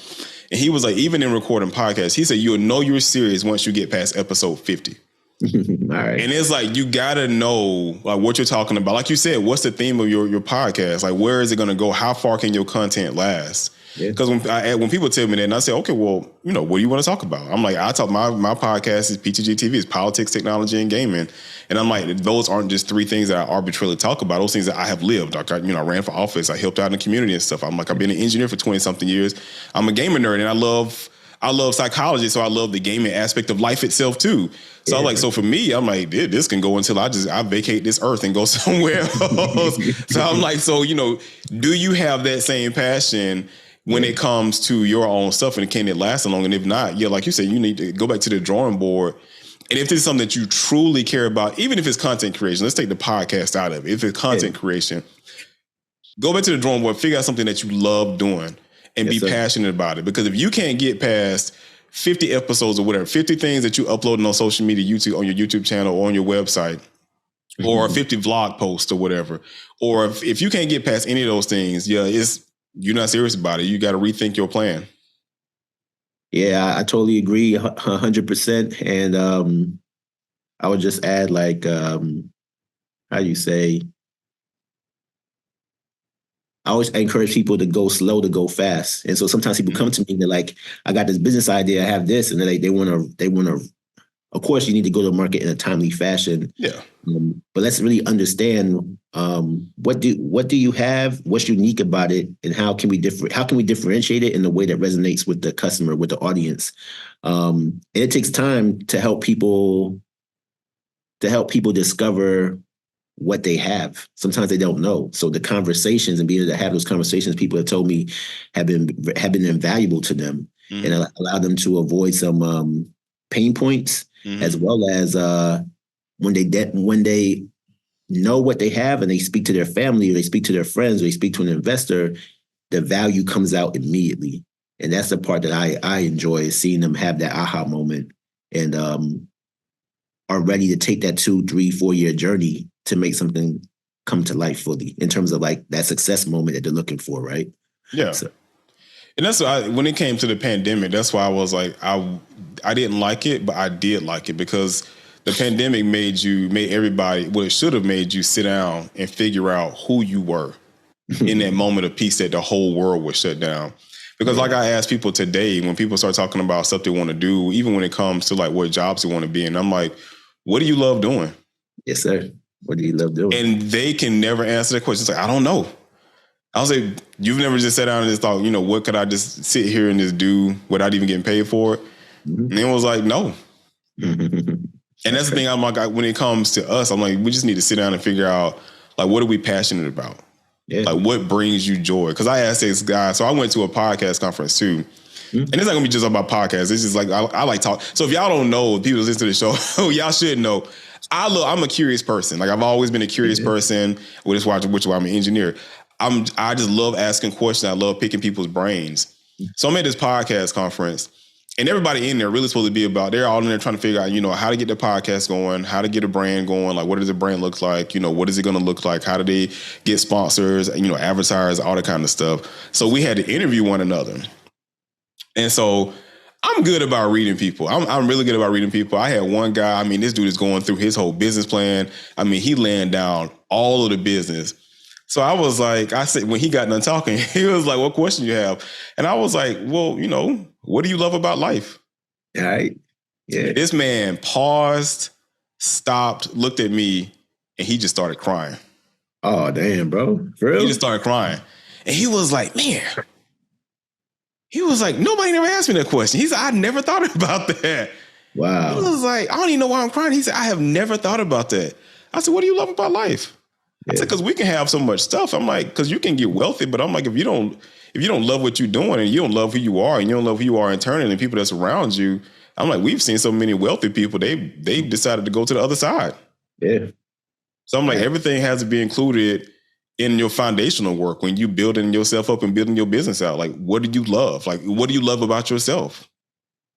And he was like, even in recording podcasts, he said, you'll know you're serious once you get past episode 50. right. And it's like, you gotta know like what you're talking about. Like you said, what's the theme of your podcast? Like, where is it gonna go? How far can your content last? Yeah. Because when people tell me that, and I say, okay, well, what do you want to talk about? I'm like, I talk my podcast is PTG TV, it's politics, technology, and gaming, and I'm like, those aren't just three things that I arbitrarily talk about. Those things that I have lived. Like, I ran for office, I helped out in the community and stuff. I'm like, I've been an engineer for 20 something years. I'm a gamer nerd, and I love psychology, so I love the gaming aspect of life itself too. So I'm like, so for me, I'm like, this can go until I vacate this earth and go somewhere else. So I'm like, do you have that same passion when it comes to your own stuff, and can it last so long? And if not, like you said, you need to go back to the drawing board. And if it's something that you truly care about, even if it's content creation, let's take the podcast out of it. If it's content creation, go back to the drawing board, figure out something that you love doing and be passionate about it. Because if you can't get past 50 episodes or whatever, 50 things that you uploading on social media, on your YouTube channel or on your website, or 50 vlog posts or whatever, or if you can't get past any of those things, you're not serious about it. You got to rethink your plan. Yeah, I totally agree 100%. And I would just add, like, how do you say? I always encourage people to go slow to go fast. And so sometimes people come to me and they're like, I got this business idea, I have this, and they want to, of course, you need to go to market in a timely fashion. Yeah. But let's really understand what do you have, what's unique about it, and how can we differentiate it in a way that resonates with the customer, with the audience. And it takes time to help people discover what they have. Sometimes they don't know. So the conversations and being able to have those conversations, people have told me have been invaluable to them, and allow them to avoid some pain points, as well as when they know what they have and they speak to their family, or they speak to their friends, or they speak to an investor, the value comes out immediately. And that's the part that I enjoy, is seeing them have that aha moment and are ready to take that 2, 3, 4 year journey to make something come to life fully, in terms of like that success moment that they're looking for, right? Yeah. So. And that's why when it came to the pandemic, that's why I was like, I didn't like it, but I did like it, because the pandemic made everybody, well, it should have made you sit down and figure out who you were in that moment of peace that the whole world was shut down. Because like I ask people today, when people start talking about stuff they want to do, even when it comes to like what jobs they want to be in, I'm like, what do you love doing? Yes, sir. What do you love doing? And they can never answer that question. It's like, I don't know. I was like, you've never just sat down and just thought, what could I just sit here and just do without even getting paid for it? And it was like, no. And that's the thing. I'm like, when it comes to us, I'm like, we just need to sit down and figure out, like, what are we passionate about? Yeah. Like, what brings you joy? Because I asked this guy, so I went to a podcast conference too. And it's not gonna be just about podcasts. It's just like, I like talk. So if y'all don't know, people listen to the show, y'all should know. I'm a curious person. Like, I've always been a curious person, which is why I'm an engineer. I just love asking questions. I love picking people's brains. So I'm at this podcast conference, and everybody in there really supposed to be they're all in there trying to figure out, how to get the podcast going, how to get a brand going, like what does the brand look like, what is it going to look like, how do they get sponsors, advertisers, all that kind of stuff. So we had to interview one another. And so I'm good about reading people. I'm really good about reading people. I had one guy, this dude is going through his whole business plan. He laying down all of the business. So I said, when he got done talking, he was like, what question you have? And I was like, well, what do you love about life? All right. Yeah. This man paused, stopped, looked at me, and he just started crying. Oh, damn, bro. For real? He just started crying. And he was like, man. He was like, nobody never asked me that question. He said, I never thought about that. Wow. He was like, I don't even know why I'm crying. He said, I have never thought about that. I said, what do you love about life? I said, because we can have so much stuff. I'm like, because you can get wealthy, but I'm like, if you don't love what you're doing, and you don't love who you are, and you don't love who you are internally, and people that's around you, I'm like, we've seen so many wealthy people, they've decided to go to the other side. Yeah. So I'm like, everything has to be included in your foundational work when you building yourself up and building your business out. Like, what do you love? Like, what do you love about yourself?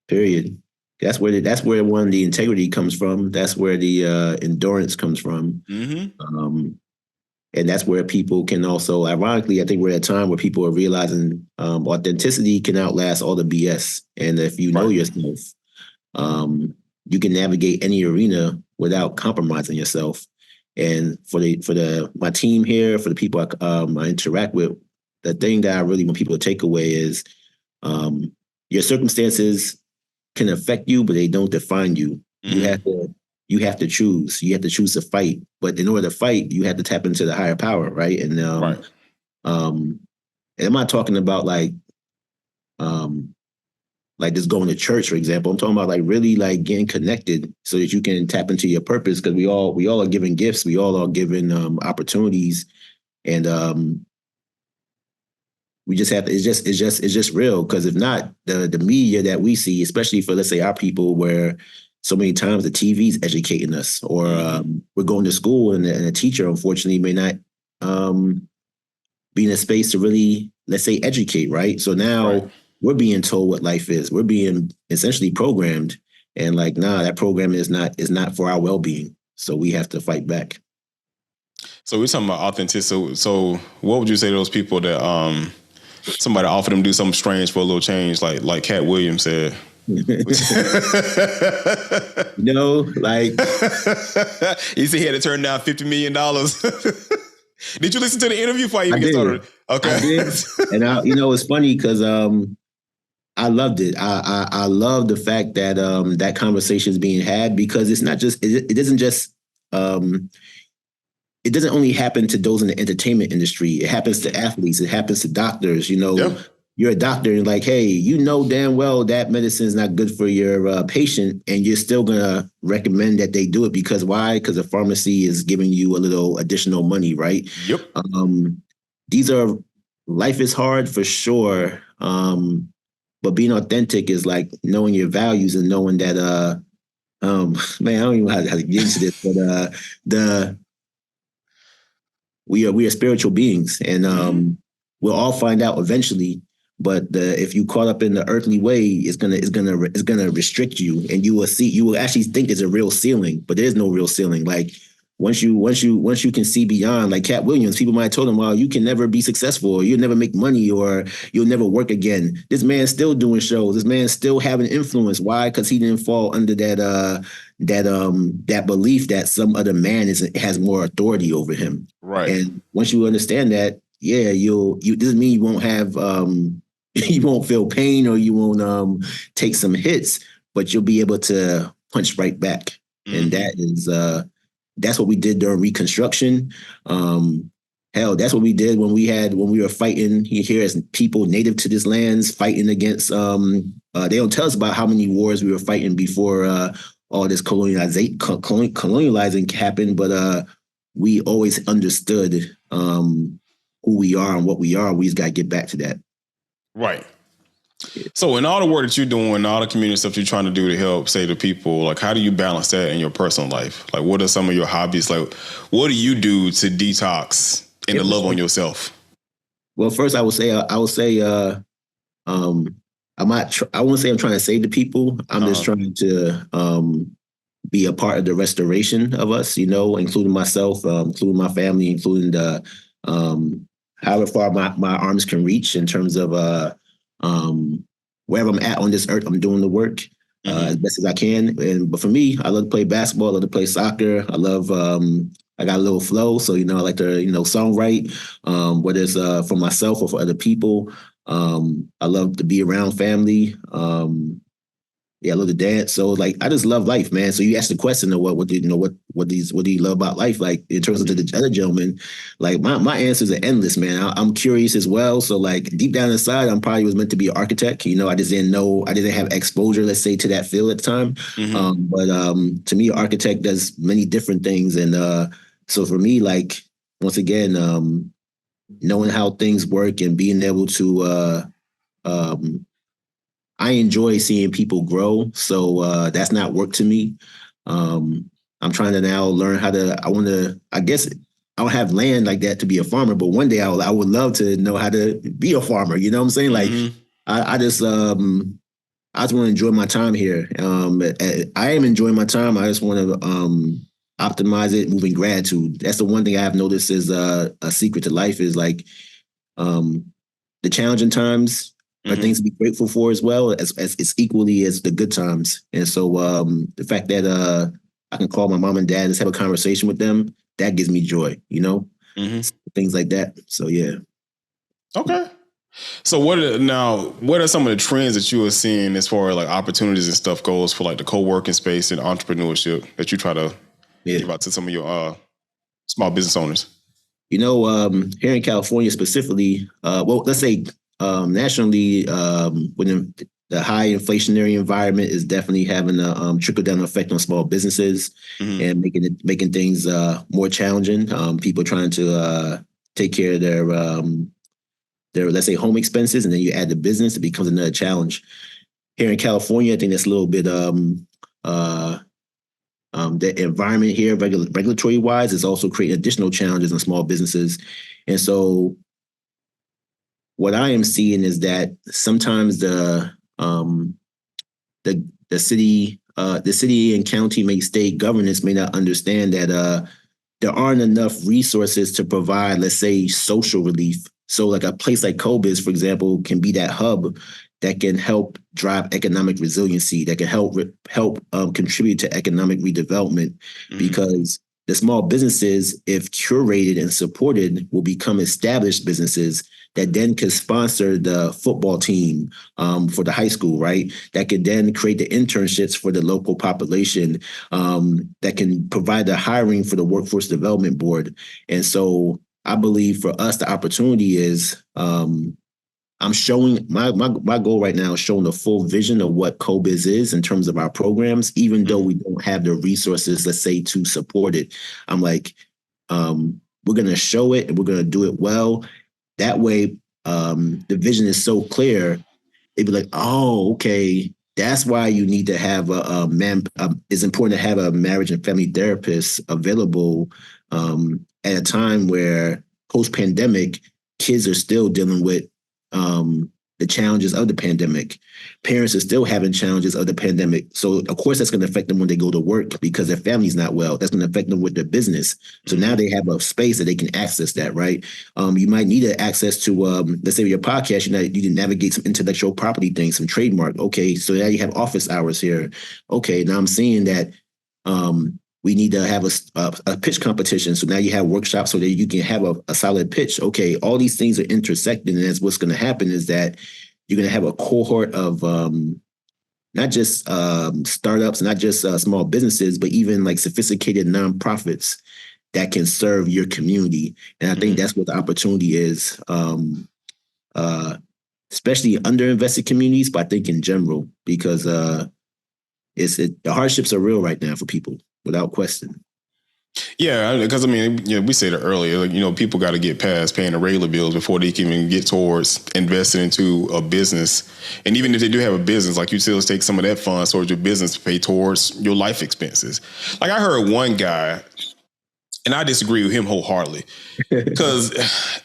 Period. That's where one of the integrity comes from. That's where the endurance comes from. And that's where people can also, ironically, I think we're at a time where people are realizing authenticity can outlast all the BS. And if you know yourself, you can navigate any arena without compromising yourself. And for my team here, for the people I interact with, the thing that I really want people to take away is your circumstances can affect you, but they don't define you. Mm-hmm. You have to choose. You have to choose to fight. But in order to fight, you have to tap into the higher power, right? And right. And I'm not talking about like just going to church, for example. I'm talking about like really like getting connected so that you can tap into your purpose, because we all are given gifts. We all are given opportunities, and we just have to. It's just real, because if not, the media that we see, especially for, let's say, our people, where so many times the TV's educating us, or we're going to school and a teacher, unfortunately, may not be in a space to really, let's say, educate, right? So now we're being told what life is. We're being essentially programmed, and like, nah, that program is not for our well-being. So we have to fight back. So we're talking about authenticity. So what would you say to those people that somebody offered them to do something strange for a little change, like Cat Williams said? Like he said he had to turn down $50 million. Did you listen to the interview before you even get started? Okay. I did. And it's funny because I loved it. I love the fact that that conversation is being had, because it's not just, it doesn't just it doesn't only happen to those in the entertainment industry. It happens to athletes. It happens to doctors. You're a doctor and like, hey, damn well that medicine is not good for your patient, and you're still going to recommend that they do it, because why? Because the pharmacy is giving you a little additional money, right? Yep. Life is hard for sure. But being authentic is like knowing your values and knowing that, man, I don't even know how to get into this, but we are spiritual beings, and we'll all find out eventually. But if you caught up in the earthly way, it's gonna restrict you, and you will actually think there's a real ceiling, but there's no real ceiling. Like once you can see beyond, like Cat Williams, people might have told him, well, you can never be successful, or you'll never make money, or you'll never work again. This man's still doing shows. This man's still having influence. Why? Because he didn't fall under that belief that some other man has more authority over him. Right. And once you understand that, yeah, you doesn't mean you won't have you won't feel pain, or you won't take some hits, but you'll be able to punch right back. And that's what we did during Reconstruction. Hell, that's what we did when we were fighting here as people native to this lands, fighting against. They don't tell us about how many wars we were fighting before all this colonializing happened, but we always understood who we are and what we are. We just got to get back to that. Right. So in all the work that you're doing, all the community stuff you're trying to do to help, say, the people, like, how do you balance that in your personal life? Like, what are some of your hobbies? Like, what do you do to detox and to love on yourself? Well, first I would say I won't say I'm trying to save the people. I'm just trying to be a part of the restoration of us, including myself, including my family, including the however far my arms can reach in terms of wherever I'm at on this earth, I'm doing the work as best as I can. But for me, I love to play basketball. I love to play soccer. I love, I got a little flow. So, I like to, songwrite, whether it's for myself or for other people. I love to be around family. I love to dance. So like, I just love life, man. So you asked the question of what do you love about life? Like in terms of the other gentleman, like my answers are endless, man. I'm curious as well. So like deep down inside, I'm probably was meant to be an architect. I just didn't know, I didn't have exposure, let's say, to that field at the time. But to me, an architect does many different things. And so for me, like, once again, knowing how things work and being able to, I enjoy seeing people grow. So that's not work to me. I'm trying to now learn I guess I don't have land like that to be a farmer, but one day I would love to know how to be a farmer. You know what I'm saying? Like I just want to enjoy my time here. I am enjoying my time. I just want to optimize it, moving gratitude. That's the one thing I have noticed is a secret to life is like the challenging times. are things to be grateful for as well as equally as the good times. And so the fact that I can call my mom and dad and just have a conversation with them, that gives me joy, things like that. So yeah. Okay. So what are some of the trends that you are seeing as far as like opportunities and stuff goes for like the co-working space and entrepreneurship that you try to give out to some of your small business owners? Here in California specifically, let's say nationally, when the high inflationary environment is definitely having a trickle down effect on small businesses and making things more challenging. People trying to take care of their, let's say, home expenses, and then you add the business, it becomes another challenge. Here in California, I think that's a little bit the environment here, regulatory wise, is also creating additional challenges on small businesses. And so what I am seeing is that sometimes the city and county, state governance may not understand that there aren't enough resources to provide, let's say, social relief. So like a place like CoBiz, for example, can be that hub that can help drive economic resiliency, that can help contribute to economic redevelopment, because the small businesses, if curated and supported, will become established businesses that then could sponsor the football team for the high school, right? That could then create the internships for the local population, that can provide the hiring for the workforce development board. And so I believe for us, the opportunity is I'm showing my goal right now is showing the full vision of what CoBiz is in terms of our programs, even though we don't have the resources, let's say, to support it. I'm like, we're going to show it and we're going to do it well. That way, the vision is so clear. They'd be like, oh, okay, that's why you need to have it's important to have a marriage and family therapist available at a time where post-pandemic kids are still dealing with the challenges of the pandemic. Parents are still having challenges of the pandemic. So of course that's going to affect them when they go to work because their family's not well. That's going to affect them with their business. So now they have a space that they can access that, right? You might need access to, let's say your podcast, you need to navigate some intellectual property things, some trademark. Okay, so now you have office hours here. Okay, now I'm seeing that we need to have a pitch competition. So now you have workshops so that you can have a solid pitch. Okay, all these things are intersecting, and that's what's going to happen is that you're going to have a cohort of not just startups, not just small businesses, but even like sophisticated nonprofits that can serve your community. And I think that's what the opportunity is, especially underinvested communities, but I think in general, because the hardships are real right now for people. Without question. Yeah, because I mean, we said it earlier. Like, people got to get past paying the regular bills before they can even get towards investing into a business. And even if they do have a business, like you still take some of that funds towards your business to pay towards your life expenses. Like I heard one guy, and I disagree with him wholeheartedly, because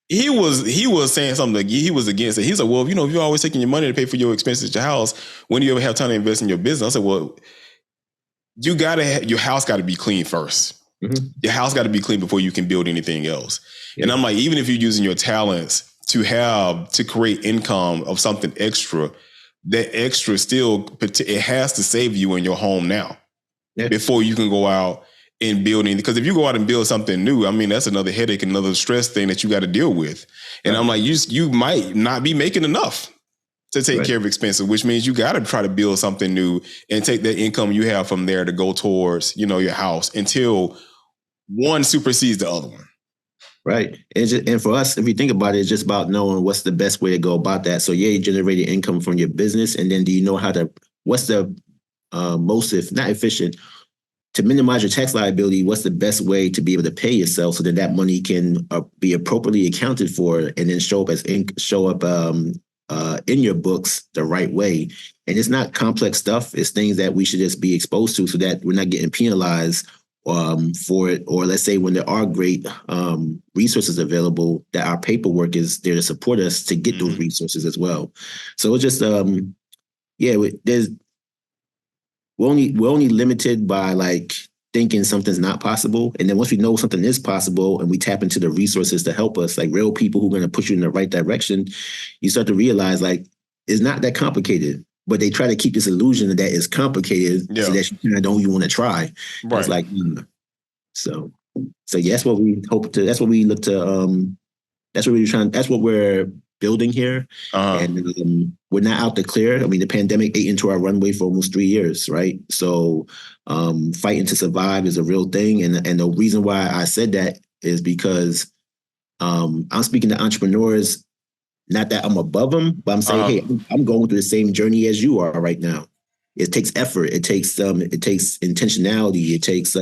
he was saying something like he was against it. He's like, well, if you're always taking your money to pay for your expenses at your house, when do you ever have time to invest in your business? I said, well, your house got to be clean first. Your house got to be clean before you can build anything else. Yeah. And I'm like, even if you're using your talents to create income of something extra, that extra still, it has to save you in your home now before you can go out and build anything. Because if you go out and build something new, I mean, that's another headache, another stress thing that you got to deal with. And I'm like, you might not be making enough to take care of expenses, which means you got to try to build something new and take that income you have from there to go towards, your house until one supersedes the other one. Right. And for us, if you think about it, it's just about knowing what's the best way to go about that. So you generated income from your business. And then do you know what's the most, if not efficient, to minimize your tax liability, what's the best way to be able to pay yourself so that money can be appropriately accounted for and then show up in your books the right way. And it's not complex stuff. It's things that we should just be exposed to so that we're not getting penalized for it. Or let's say when there are great resources available, that our paperwork is there to support us to get those resources as well. So it's just, we're only limited by like thinking something's not possible. And then once we know something is possible and we tap into the resources to help us, like real people who are going to push you in the right direction, you start to realize like it's not that complicated. But they try to keep this illusion that it's complicated so that you kind of don't even want to try. Right. It's like, so yeah, that's what we hope to, that's what we look to, that's what we're building here. And we're not out to clear. I mean, the pandemic ate into our runway for almost 3 years, right? So fighting to survive is a real thing. And the reason why I said that is because I'm speaking to entrepreneurs. Not that I'm above them, but I'm saying, hey, I'm going through the same journey as you are right now. It takes effort. It takes intentionality. It takes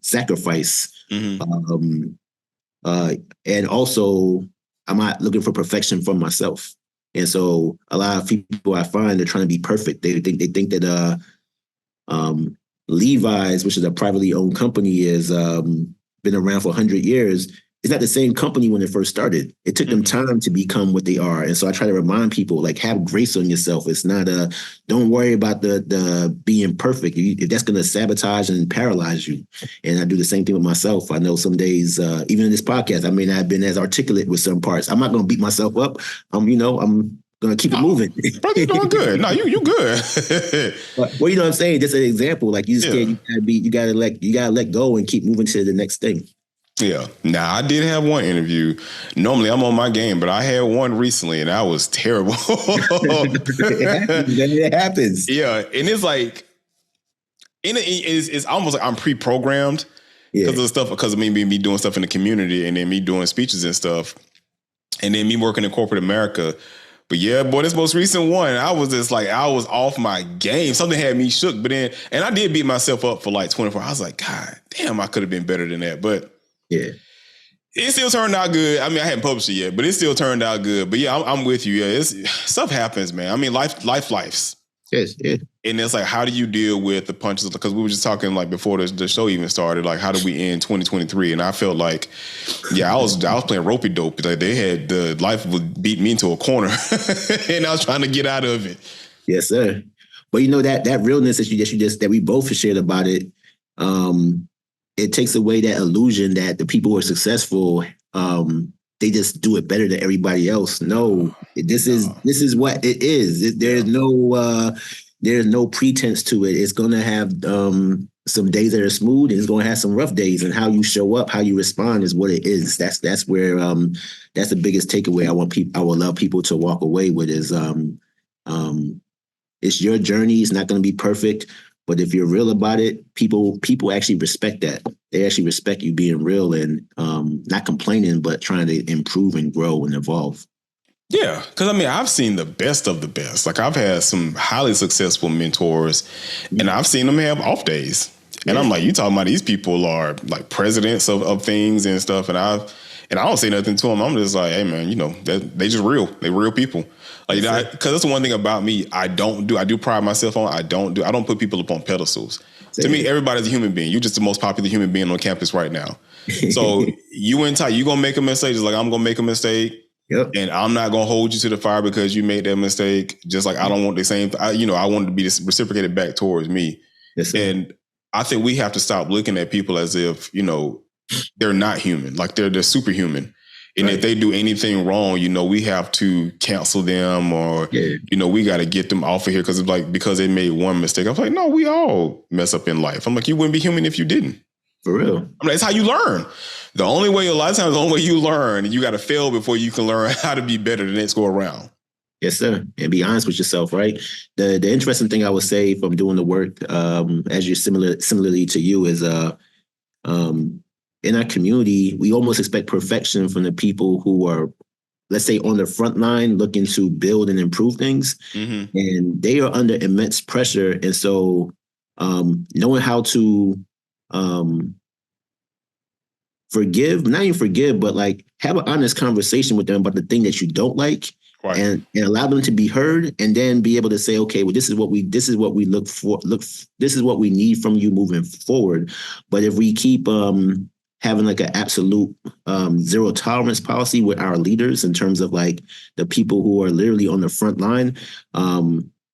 sacrifice. Mm-hmm. And also, I'm not looking for perfection from myself. And so, a lot of people I find they're trying to be perfect. They think that Levi's, which is a privately owned company, has been around for 100 years. It's not the same company when it first started. It took them time to become what they are. And so I try to remind people, like, have grace on yourself. It's not don't worry about the being perfect. If that's going to sabotage and paralyze you. And I do the same thing with myself. I know some days, even in this podcast, I may not have been as articulate with some parts. I'm not going to beat myself up. I'm going to keep it moving. Bro, you're doing good. No, you good. Well, you know what I'm saying? Just an example. Like you just can't, you gotta let go and keep moving to the next thing. Yeah. Now, I did have one interview. Normally, I'm on my game, but I had one recently, and that was terrible. It happens. Yeah. And it's like, it's almost like I'm pre-programmed because of the stuff, because of me doing stuff in the community and then me doing speeches and stuff, and then me working in corporate America. But yeah, boy, this most recent one, I was just like, I was off my game. Something had me shook, but then, and I did beat myself up for like 24 hours. I was like, God damn, I could have been better than that. But yeah, it still turned out good. I mean, I hadn't published it yet, but it still turned out good. But yeah, I'm with you. Yeah, stuff happens, man. I mean, lives. Yes, yeah. And it's like, how do you deal with the punches? Because we were just talking like before the show even started, like, how do we end 2023? And I felt like, yeah, I was playing ropey dope. Like life would beat me into a corner, and I was trying to get out of it. Yes, sir. But you know that realness that we both shared about it. It takes away that illusion that the people who are successful, they just do it better than everybody else. No, this is what it is. There's no pretense to it. It's going to have some days that are smooth, and it's going to have some rough days. And how you show up, how you respond, is what it is. That's where that's the biggest takeaway. I would love people to walk away with is it's your journey. It's not going to be perfect. But if you're real about it, people actually respect that. They actually respect you being real and not complaining, but trying to improve and grow and evolve. Yeah, because I mean, I've seen the best of the best. Like, I've had some highly successful mentors, and I've seen them have off days. And I'm like, you talking about these people are like presidents of things and stuff, and I don't say nothing to them. I'm just like, hey man, they just real. They real people. Like, because that's the one thing about me. I do pride myself on. I don't put people up on pedestals. To me, everybody's a human being. You're just the most popular human being on campus right now. So you gonna make a mistake, just like I'm gonna make a mistake. Yep. And I'm not gonna hold you to the fire because you made that mistake. Just like I don't want the same. I want it to be reciprocated back towards me. Yes, sir. And I think we have to stop looking at people as if they're not human. Like they're superhuman. And if they do anything wrong, we have to cancel them or, we got to get them off of here because they made one mistake. I was like, no, we all mess up in life. I'm like, you wouldn't be human if you didn't. For real. I mean, it's how you learn. A lot of times, the only way you learn, you got to fail before you can learn how to be better the next go around. Yes, sir. And be honest with yourself, right? The interesting thing I would say from doing the work, as you're similarly to you, is in our community, we almost expect perfection from the people who are, let's say, on the front line looking to build and improve things. Mm-hmm. And they are under immense pressure. And so knowing how to not even forgive, but like have an honest conversation with them about the thing that you don't like. Right. And allow them to be heard, and then be able to say, okay, well, this is what we look for. This is what we need from you moving forward. But if we keep having like an absolute zero tolerance policy with our leaders in terms of like the people who are literally on the front line,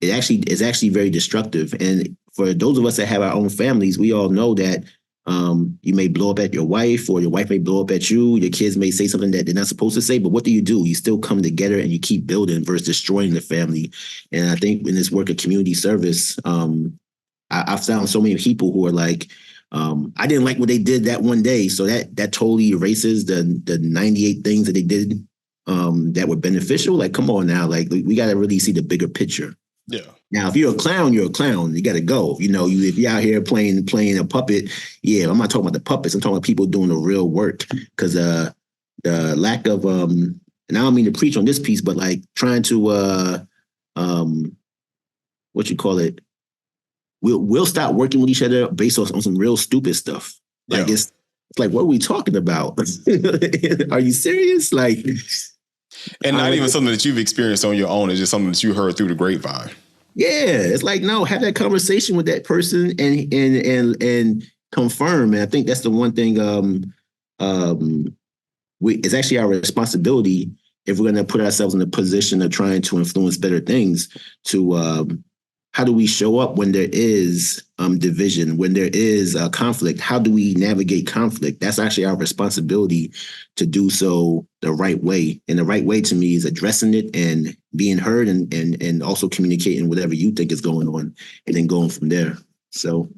it's actually very destructive. And for those of us that have our own families, we all know that You may blow up at your wife, or your wife may blow up at you. Your kids may say something that they're not supposed to say, but what do? You still come together and you keep building versus destroying the family. And I think in this work of community service, I've found so many people who are like, I didn't like what they did that one day. So that totally erases the 98 things that they did that were beneficial. Like, come on now. Like, we got to really see the bigger picture. Yeah. Now, if you're a clown, you're a clown. You got to go. If you're out here playing a puppet, yeah, I'm not talking about the puppets. I'm talking about people doing the real work. Because the lack of, and I don't mean to preach on this piece, but like trying to, what you call it, we'll stop working with each other based on some real stupid stuff. Like it's like, what are we talking about? Are you serious? Like, and not even something that you've experienced on your own. It's just something that you heard through the grapevine. Yeah, it's like, no, have that conversation with that person and confirm. And I think that's the one thing. It's actually our responsibility, if we're going to put ourselves in a position of trying to influence better things, to how do we show up when there is division, when there is conflict? How do we navigate conflict? That's actually our responsibility to do so the right way. And the right way to me is addressing it and being heard and also communicating whatever you think is going on and then going from there. So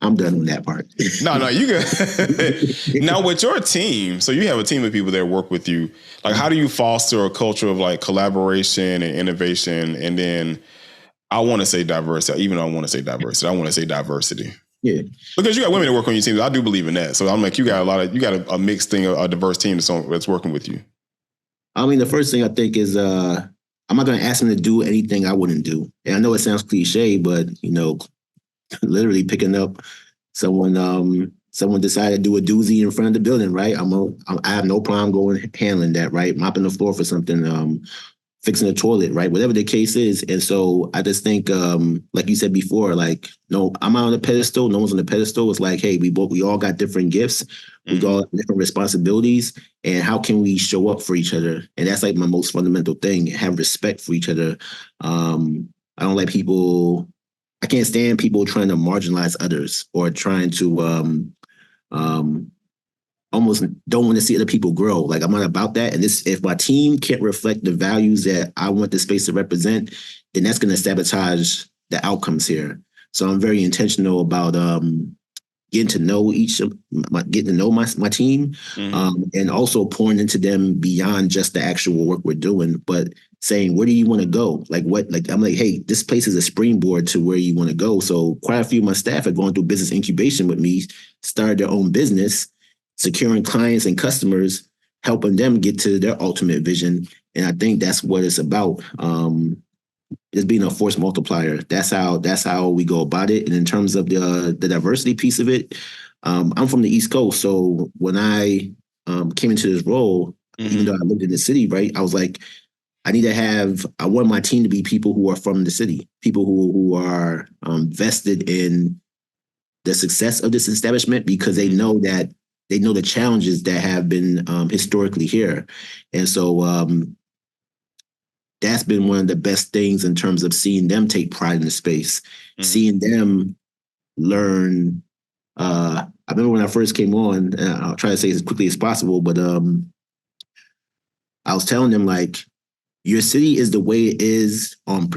I'm done on that part. No, you good. Now with your team, so you have a team of people that work with you. Like, how do you foster a culture of like collaboration and innovation? And then I want to say diversity, even though I want to say diversity. I want to say diversity. Yeah. Because you got women that work on your team. I do believe in that. So I'm like, you got a mixed thing, a diverse team that's working with you. I mean, the first thing I think is I'm not going to ask them to do anything I wouldn't do. And I know it sounds cliche, but, literally picking up someone decided to do a doozy in front of the building, right? I have no problem handling that, right? Mopping the floor for something, fixing the toilet, right? Whatever the case is. And so I just think, like you said before, like, no, I'm not on a pedestal. No one's on the pedestal. It's like, hey, we all got different gifts. We all have different responsibilities. And how can we show up for each other? And that's like my most fundamental thing. Have respect for each other. I don't like I can't stand people trying to marginalize others or trying to almost don't want to see other people grow. Like, I'm not about that. And if my team can't reflect the values that I want the space to represent, then that's going to sabotage the outcomes here. So I'm very intentional about getting to know my team, and also pouring into them beyond just the actual work we're doing, but saying, where do you want to go? I'm like, hey, this place is a springboard to where you want to go. So quite a few of my staff are going through business incubation with me, started their own business, securing clients and customers, helping them get to their ultimate vision. And I think that's what it's about. Just being a force multiplier. That's how we go about it. And in terms of the diversity piece of it, I'm from the East Coast. So when I came into this role, even though I lived in the city, right, I was like, I want my team to be people who are from the city, people who are vested in the success of this establishment, because they know the challenges that have been historically here. And so that's been one of the best things in terms of seeing them take pride in the space, seeing them learn. I remember when I first came on, and I'll try to say it as quickly as possible, but I was telling them, like, your city is the way it is on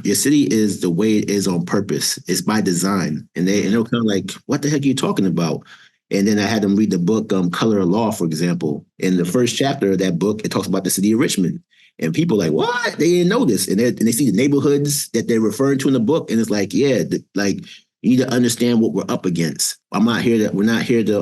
purpose. It's by design. And they're kind of like, what the heck are you talking about? And then I had them read the book, Color of Law, for example. In the first chapter of that book, it talks about the city of Richmond. And people are like, what? They didn't know this. And they see the neighborhoods that they're referring to in the book. And it's like, yeah, you need to understand what we're up against. We're not here to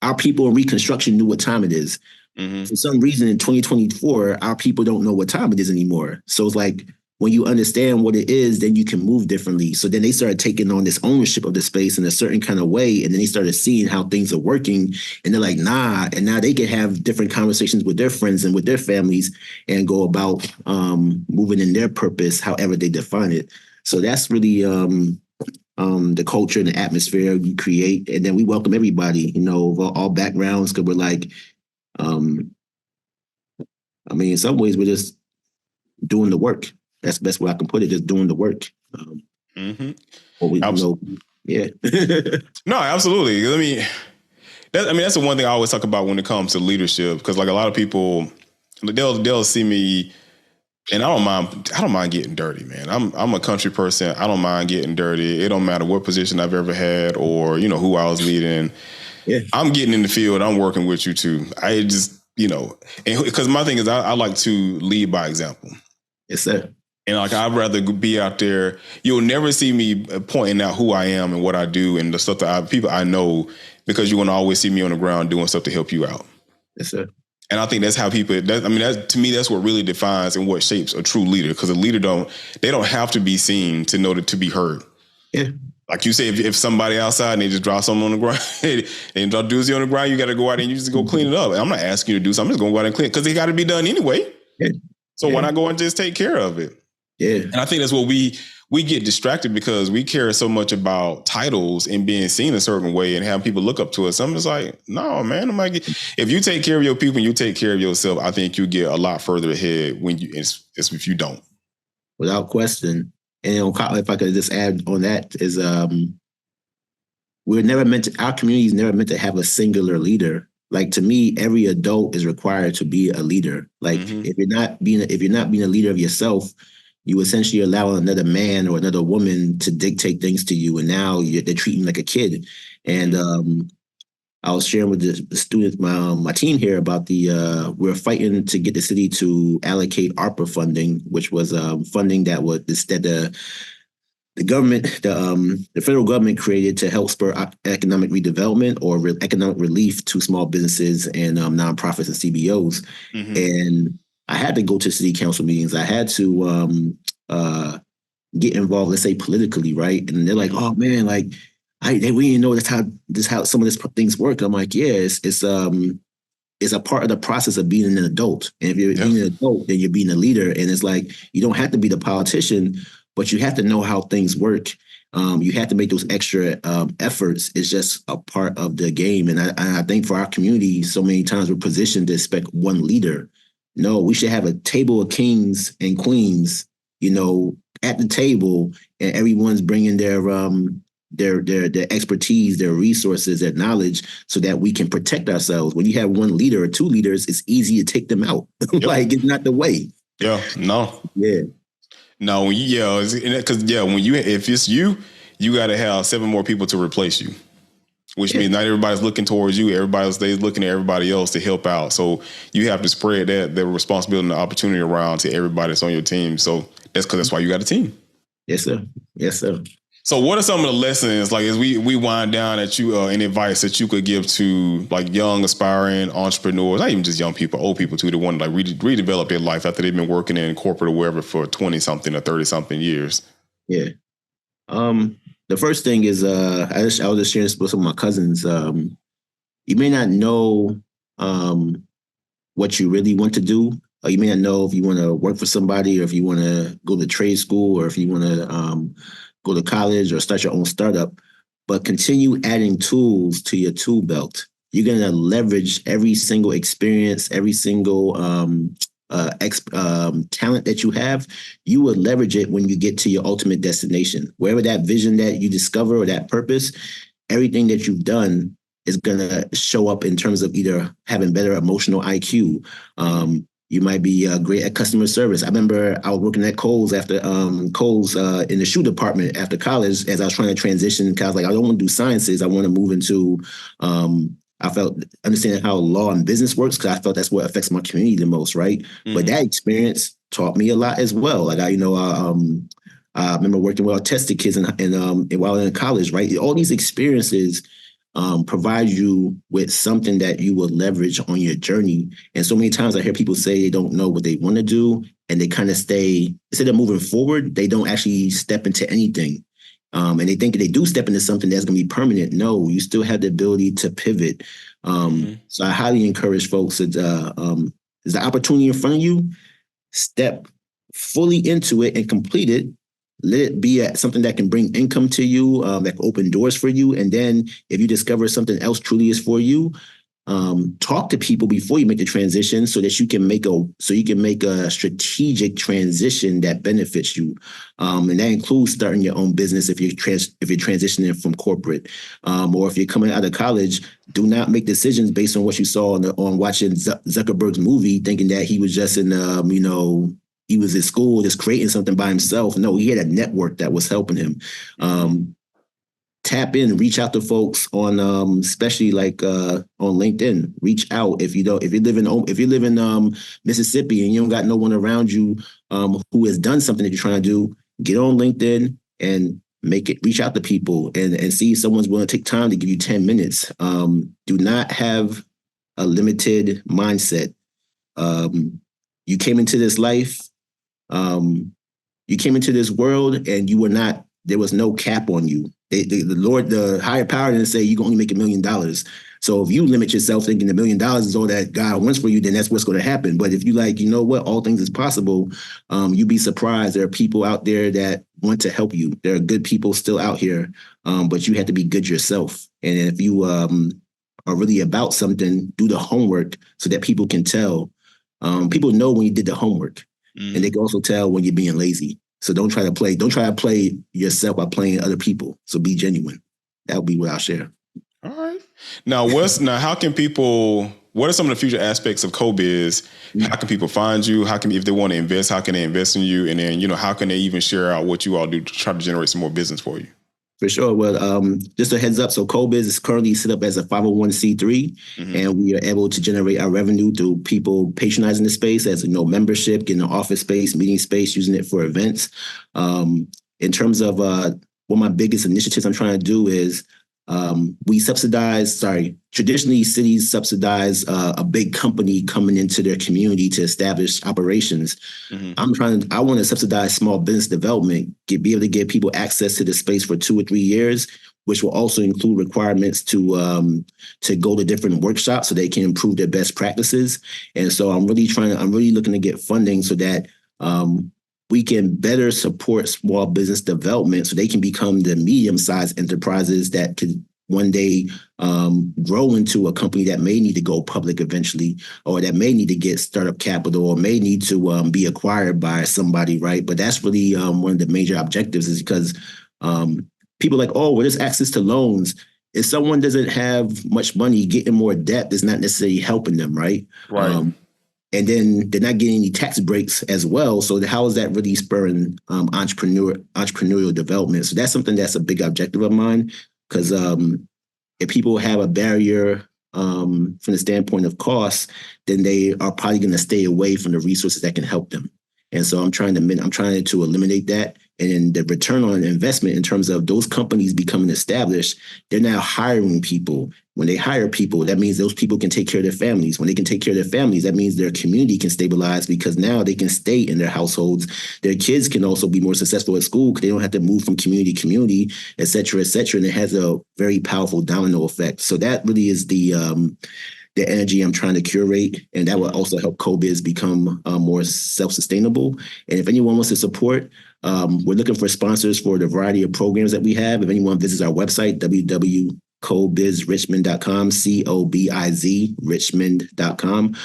our people in Reconstruction knew what time it is. For some reason in 2024, our people don't know what time it is anymore. So it's like, when you understand what it is, then you can move differently. So then they started taking on this ownership of the space in a certain kind of way. And then they started seeing how things are working. And they're like, nah. And now they can have different conversations with their friends and with their families and go about moving in their purpose, however they define it. So that's really the culture and the atmosphere we create. And then we welcome everybody, of all backgrounds, because we're like, in some ways, we're just doing the work. That's the best way I can put it. Just doing the work. What we know. Yeah. No, absolutely. That's the one thing I always talk about when it comes to leadership, because like a lot of people, they'll see me, and I don't mind getting dirty, man. I'm a country person. I don't mind getting dirty. It don't matter what position I've ever had or who I was leading. Yeah. I'm getting in the field. I'm working with you too. I just and because my thing is I like to lead by example. Yes, sir. And like I'd rather be out there. You'll never see me pointing out who I am and what I do and the stuff that people I know, because you want to always see me on the ground doing stuff to help you out. Yes, sir. And I think that's how people. To me, that's what really defines and what shapes a true leader. Because a leader don't have to be seen to know to be heard. Yeah. Like you say, if somebody outside and they just drop something on the ground and drop doozy on the ground, you got to go out and you just go clean it up. And I'm not asking you to do something. I'm just going to go out and clean it because it got to be done anyway. Yeah. So why not go and just take care of it? Yeah. And I think that's what we get distracted because we care so much about titles and being seen a certain way and having people look up to us. I'm just like, no, man. If you take care of your people and you take care of yourself, I think you get a lot further ahead if you don't. Without question. And if I could just add on that is our community is never meant to have a singular leader. Like to me, every adult is required to be a leader. Like if you're not being a leader of yourself, you essentially allow another man or another woman to dictate things to you, and now they're treating you like a kid. And I was sharing with the students, my team here, about we're fighting to get the city to allocate ARPA funding, which was funding that the government, the federal government created to help spur economic redevelopment or economic relief to small businesses and nonprofits and CBOs. And I had to go to city council meetings. I had to get involved, let's say politically, right? And they're like, "Oh man, like we didn't know that's how some of these things work." I'm like, "Yeah, it's a part of the process of being an adult. And if you're being an adult, then you're being a leader. And it's like you don't have to be the politician, but you have to know how things work. You have to make those extra efforts. It's just a part of the game. And I think for our community, so many times we're positioned to expect one leader. No, we should have a table of kings and queens, at the table, and everyone's bringing their expertise, their resources, their knowledge, so that we can protect ourselves. When you have one leader or two leaders, it's easy to take them out. Like it's not the way. Yeah. No. Yeah. No. Because if it's you got to have 7 more people to replace you. Which means not everybody's looking towards you. Everybody's looking at everybody else to help out. So you have to spread the responsibility and the opportunity around to everybody that's on your team. So that's why you got a team. Yes, sir. Yes, sir. So what are some of the lessons, like as we wind down, that you and advice that you could give to like young aspiring entrepreneurs, not even just young people, old people too, that want to like redevelop their life after they've been working in corporate or wherever for 20 something or 30 something years? Yeah. The first thing is, I was just sharing this with some of my cousins. You may not know what you really want to do. Or you may not know if you want to work for somebody, or if you want to go to trade school, or if you want to go to college or start your own startup. But continue adding tools to your tool belt. You're going to leverage every single experience, every single talent that you have. You will leverage it when you get to your ultimate destination. Wherever that vision that you discover or that purpose, everything that you've done is going to show up in terms of either having better emotional IQ. You might be great at customer service. I remember I was working at Kohl's in the shoe department after college as I was trying to transition, because I was like, I don't want to do sciences. I want to move into I felt understanding how law and business works, because I felt that's what affects my community the most, right? But that experience taught me a lot as well. Like I remember working with autistic kids and while in college, right? All these experiences provide you with something that you will leverage on your journey. And so many times I hear people say they don't know what they want to do, and they kind of stay, instead of moving forward, they don't actually step into anything. And they think if they do step into something that's going to be permanent. No, you still have the ability to pivot. So I highly encourage folks that there's the opportunity in front of you, step fully into it and complete it. Let it be something that can bring income to you, that can open doors for you. And then if you discover something else truly is for you, talk to people before you make the transition so that you can make a strategic transition that benefits you. And that includes starting your own business if you're transitioning from corporate, or if you're coming out of college. Do not make decisions based on what you saw on watching Zuckerberg's movie, thinking that he was just he was in school just creating something by himself. No, he had a network that was helping him. Tap in, reach out to folks on, especially like on LinkedIn. Reach out if you live in Mississippi and you don't got no one around you who has done something that you're trying to do. Get on LinkedIn and reach out to people and see if someone's willing to take time to give you 10 minutes. Do not have a limited mindset. You came into this life, you came into this world, and there was no cap on you. The Lord, the higher power, didn't say you can only make $1 million. So if you limit yourself thinking $1 million is all that God wants for you, then that's what's going to happen. But if you all things is possible, you'd be surprised. There are people out there that want to help you. There are good people still out here, but you have to be good yourself. And if you are really about something, do the homework so that people can tell. People know when you did the homework, and they can also tell when you're being lazy. So don't try to play yourself by playing other people. So be genuine. That would be what I'll share. All right. Now, what are some of the future aspects of CoBiz? How can people find you? If they want to invest, how can they invest in you? And then, how can they even share out what you all do to try to generate some more business for you? For sure. Well, just a heads up. So CoBiz is currently set up as a 501c3, and we are able to generate our revenue through people patronizing the space as membership, getting an office space, meeting space, using it for events. In terms of one of my biggest initiatives I'm trying to do is traditionally cities subsidize a big company coming into their community to establish operations. I want to subsidize small business development, be able to give people access to the space for 2 or 3 years, which will also include requirements to go to different workshops so they can improve their best practices. And so I'm really looking to get funding so that we can better support small business development so they can become the medium-sized enterprises that could one day grow into a company that may need to go public eventually, or that may need to get startup capital, or may need to be acquired by somebody, right? But that's really one of the major objectives, is because people are like, oh, well, there's access to loans. If someone doesn't have much money, getting more debt is not necessarily helping them, right? Right. And then they're not getting any tax breaks as well. So how is that really spurring entrepreneurial development? So that's something that's a big objective of mine, because if people have a barrier from the standpoint of cost, then they are probably going to stay away from the resources that can help them. And so I'm trying to eliminate that. And then the return on investment in terms of those companies becoming established, they're now hiring people. When they hire people, that means those people can take care of their families. When they can take care of their families, that means their community can stabilize, because now they can stay in their households. Their kids can also be more successful at school because they don't have to move from community to community, et cetera, et cetera. And it has a very powerful domino effect. So that really is the energy I'm trying to curate, and that will also help CoBiz become more self-sustainable. And if anyone wants to support, we're looking for sponsors for the variety of programs that we have. If anyone visits our website, www.cobizrichmond.com, COBIZ Richmond.com,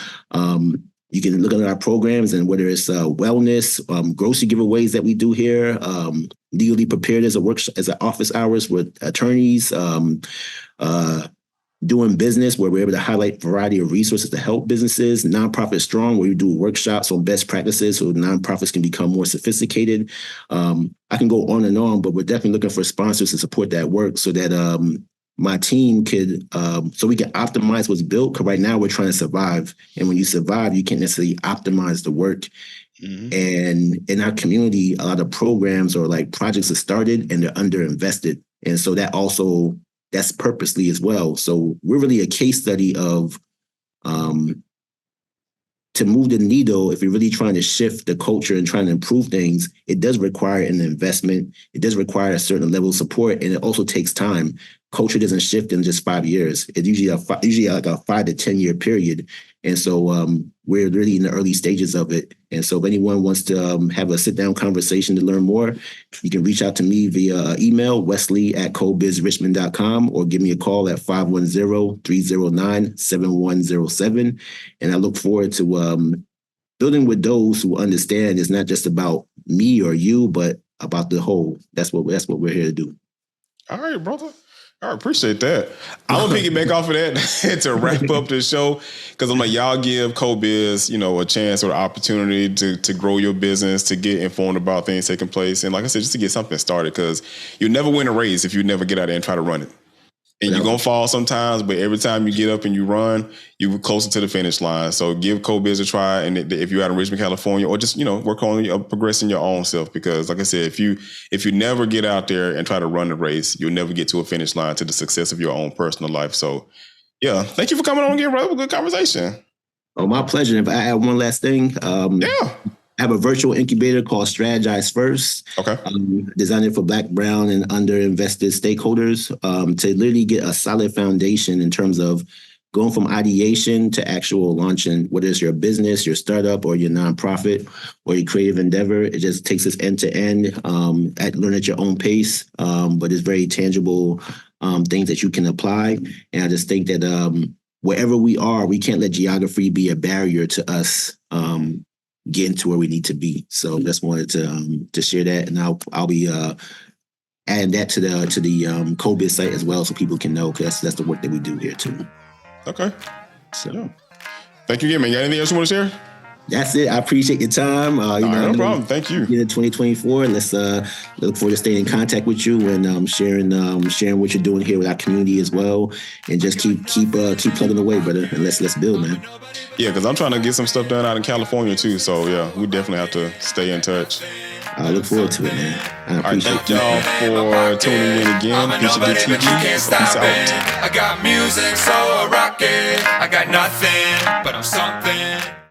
you can look at our programs, and whether it's wellness, grocery giveaways that we do here, legally prepared as an office hours with attorneys, doing business where we're able to highlight a variety of resources to help businesses, nonprofit strong, where we do workshops on best practices so nonprofits can become more sophisticated. I can go on and on, but we're definitely looking for sponsors to support that work so that my team could, so we can optimize what's built. Because right now we're trying to survive. And when you survive, you can't necessarily optimize the work. And in our community, a lot of programs or like projects are started and they're underinvested. And so that's purposely as well. So we're really a case study of to move the needle. If you're really trying to shift the culture and trying to improve things, it does require an investment. It does require a certain level of support, and it also takes time. Culture doesn't shift in just 5 years. It's usually like a 5 to 10 year period. And so we're really in the early stages of it. And so if anyone wants to have a sit-down conversation to learn more, you can reach out to me via email, wesley@cobizrichmond.com, or give me a call at 510-309-7107. And I look forward to building with those who understand it's not just about me or you, but about the whole. That's what we're here to do. All right, brother. All right, appreciate that. I'm gonna piggyback off of that to wrap up the show, because I'm like, y'all give CoBiz, a chance or opportunity to grow your business, to get informed about things taking place, and like I said, just to get something started, because you never win a race if you never get out there and try to run it. And you're going to fall sometimes, but every time you get up and you run, you're closer to the finish line. So give CoBiz a try. And if you're out in Richmond, California, or just, work on progressing your own self. Because like I said, if you never get out there and try to run the race, you'll never get to a finish line to the success of your own personal life. So yeah, thank you for coming on and getting right up a good conversation. Oh, my pleasure. If I add one last thing. I have a virtual incubator called Strategize First. Okay. Designed for Black, Brown, and underinvested stakeholders to literally get a solid foundation in terms of going from ideation to actual launching, whether it's your business, your startup, or your nonprofit, or your creative endeavor. It just takes us end to end, learn at your own pace, but it's very tangible things that you can apply. And I just think that wherever we are, we can't let geography be a barrier to us getting to where we need to be. So just wanted to share that, and I'll be adding that to the CoBiz site as well, so people can know, because that's the work that we do here too. Okay. So yeah. Thank you again, man. You got anything else you want to share? That's it. I appreciate your time. No problem. Thank you. In 2024, let's look forward to staying in contact with you and sharing what you're doing here with our community as well, and just keep plugging away, brother. And let's build, man. Yeah, because I'm trying to get some stuff done out in California too. So yeah, we definitely have to stay in touch. I look forward to it, man. All right, thank y'all for tuning in again. PGD TV. Peace out. I got music, so I rock it. I got nothing, but I'm something.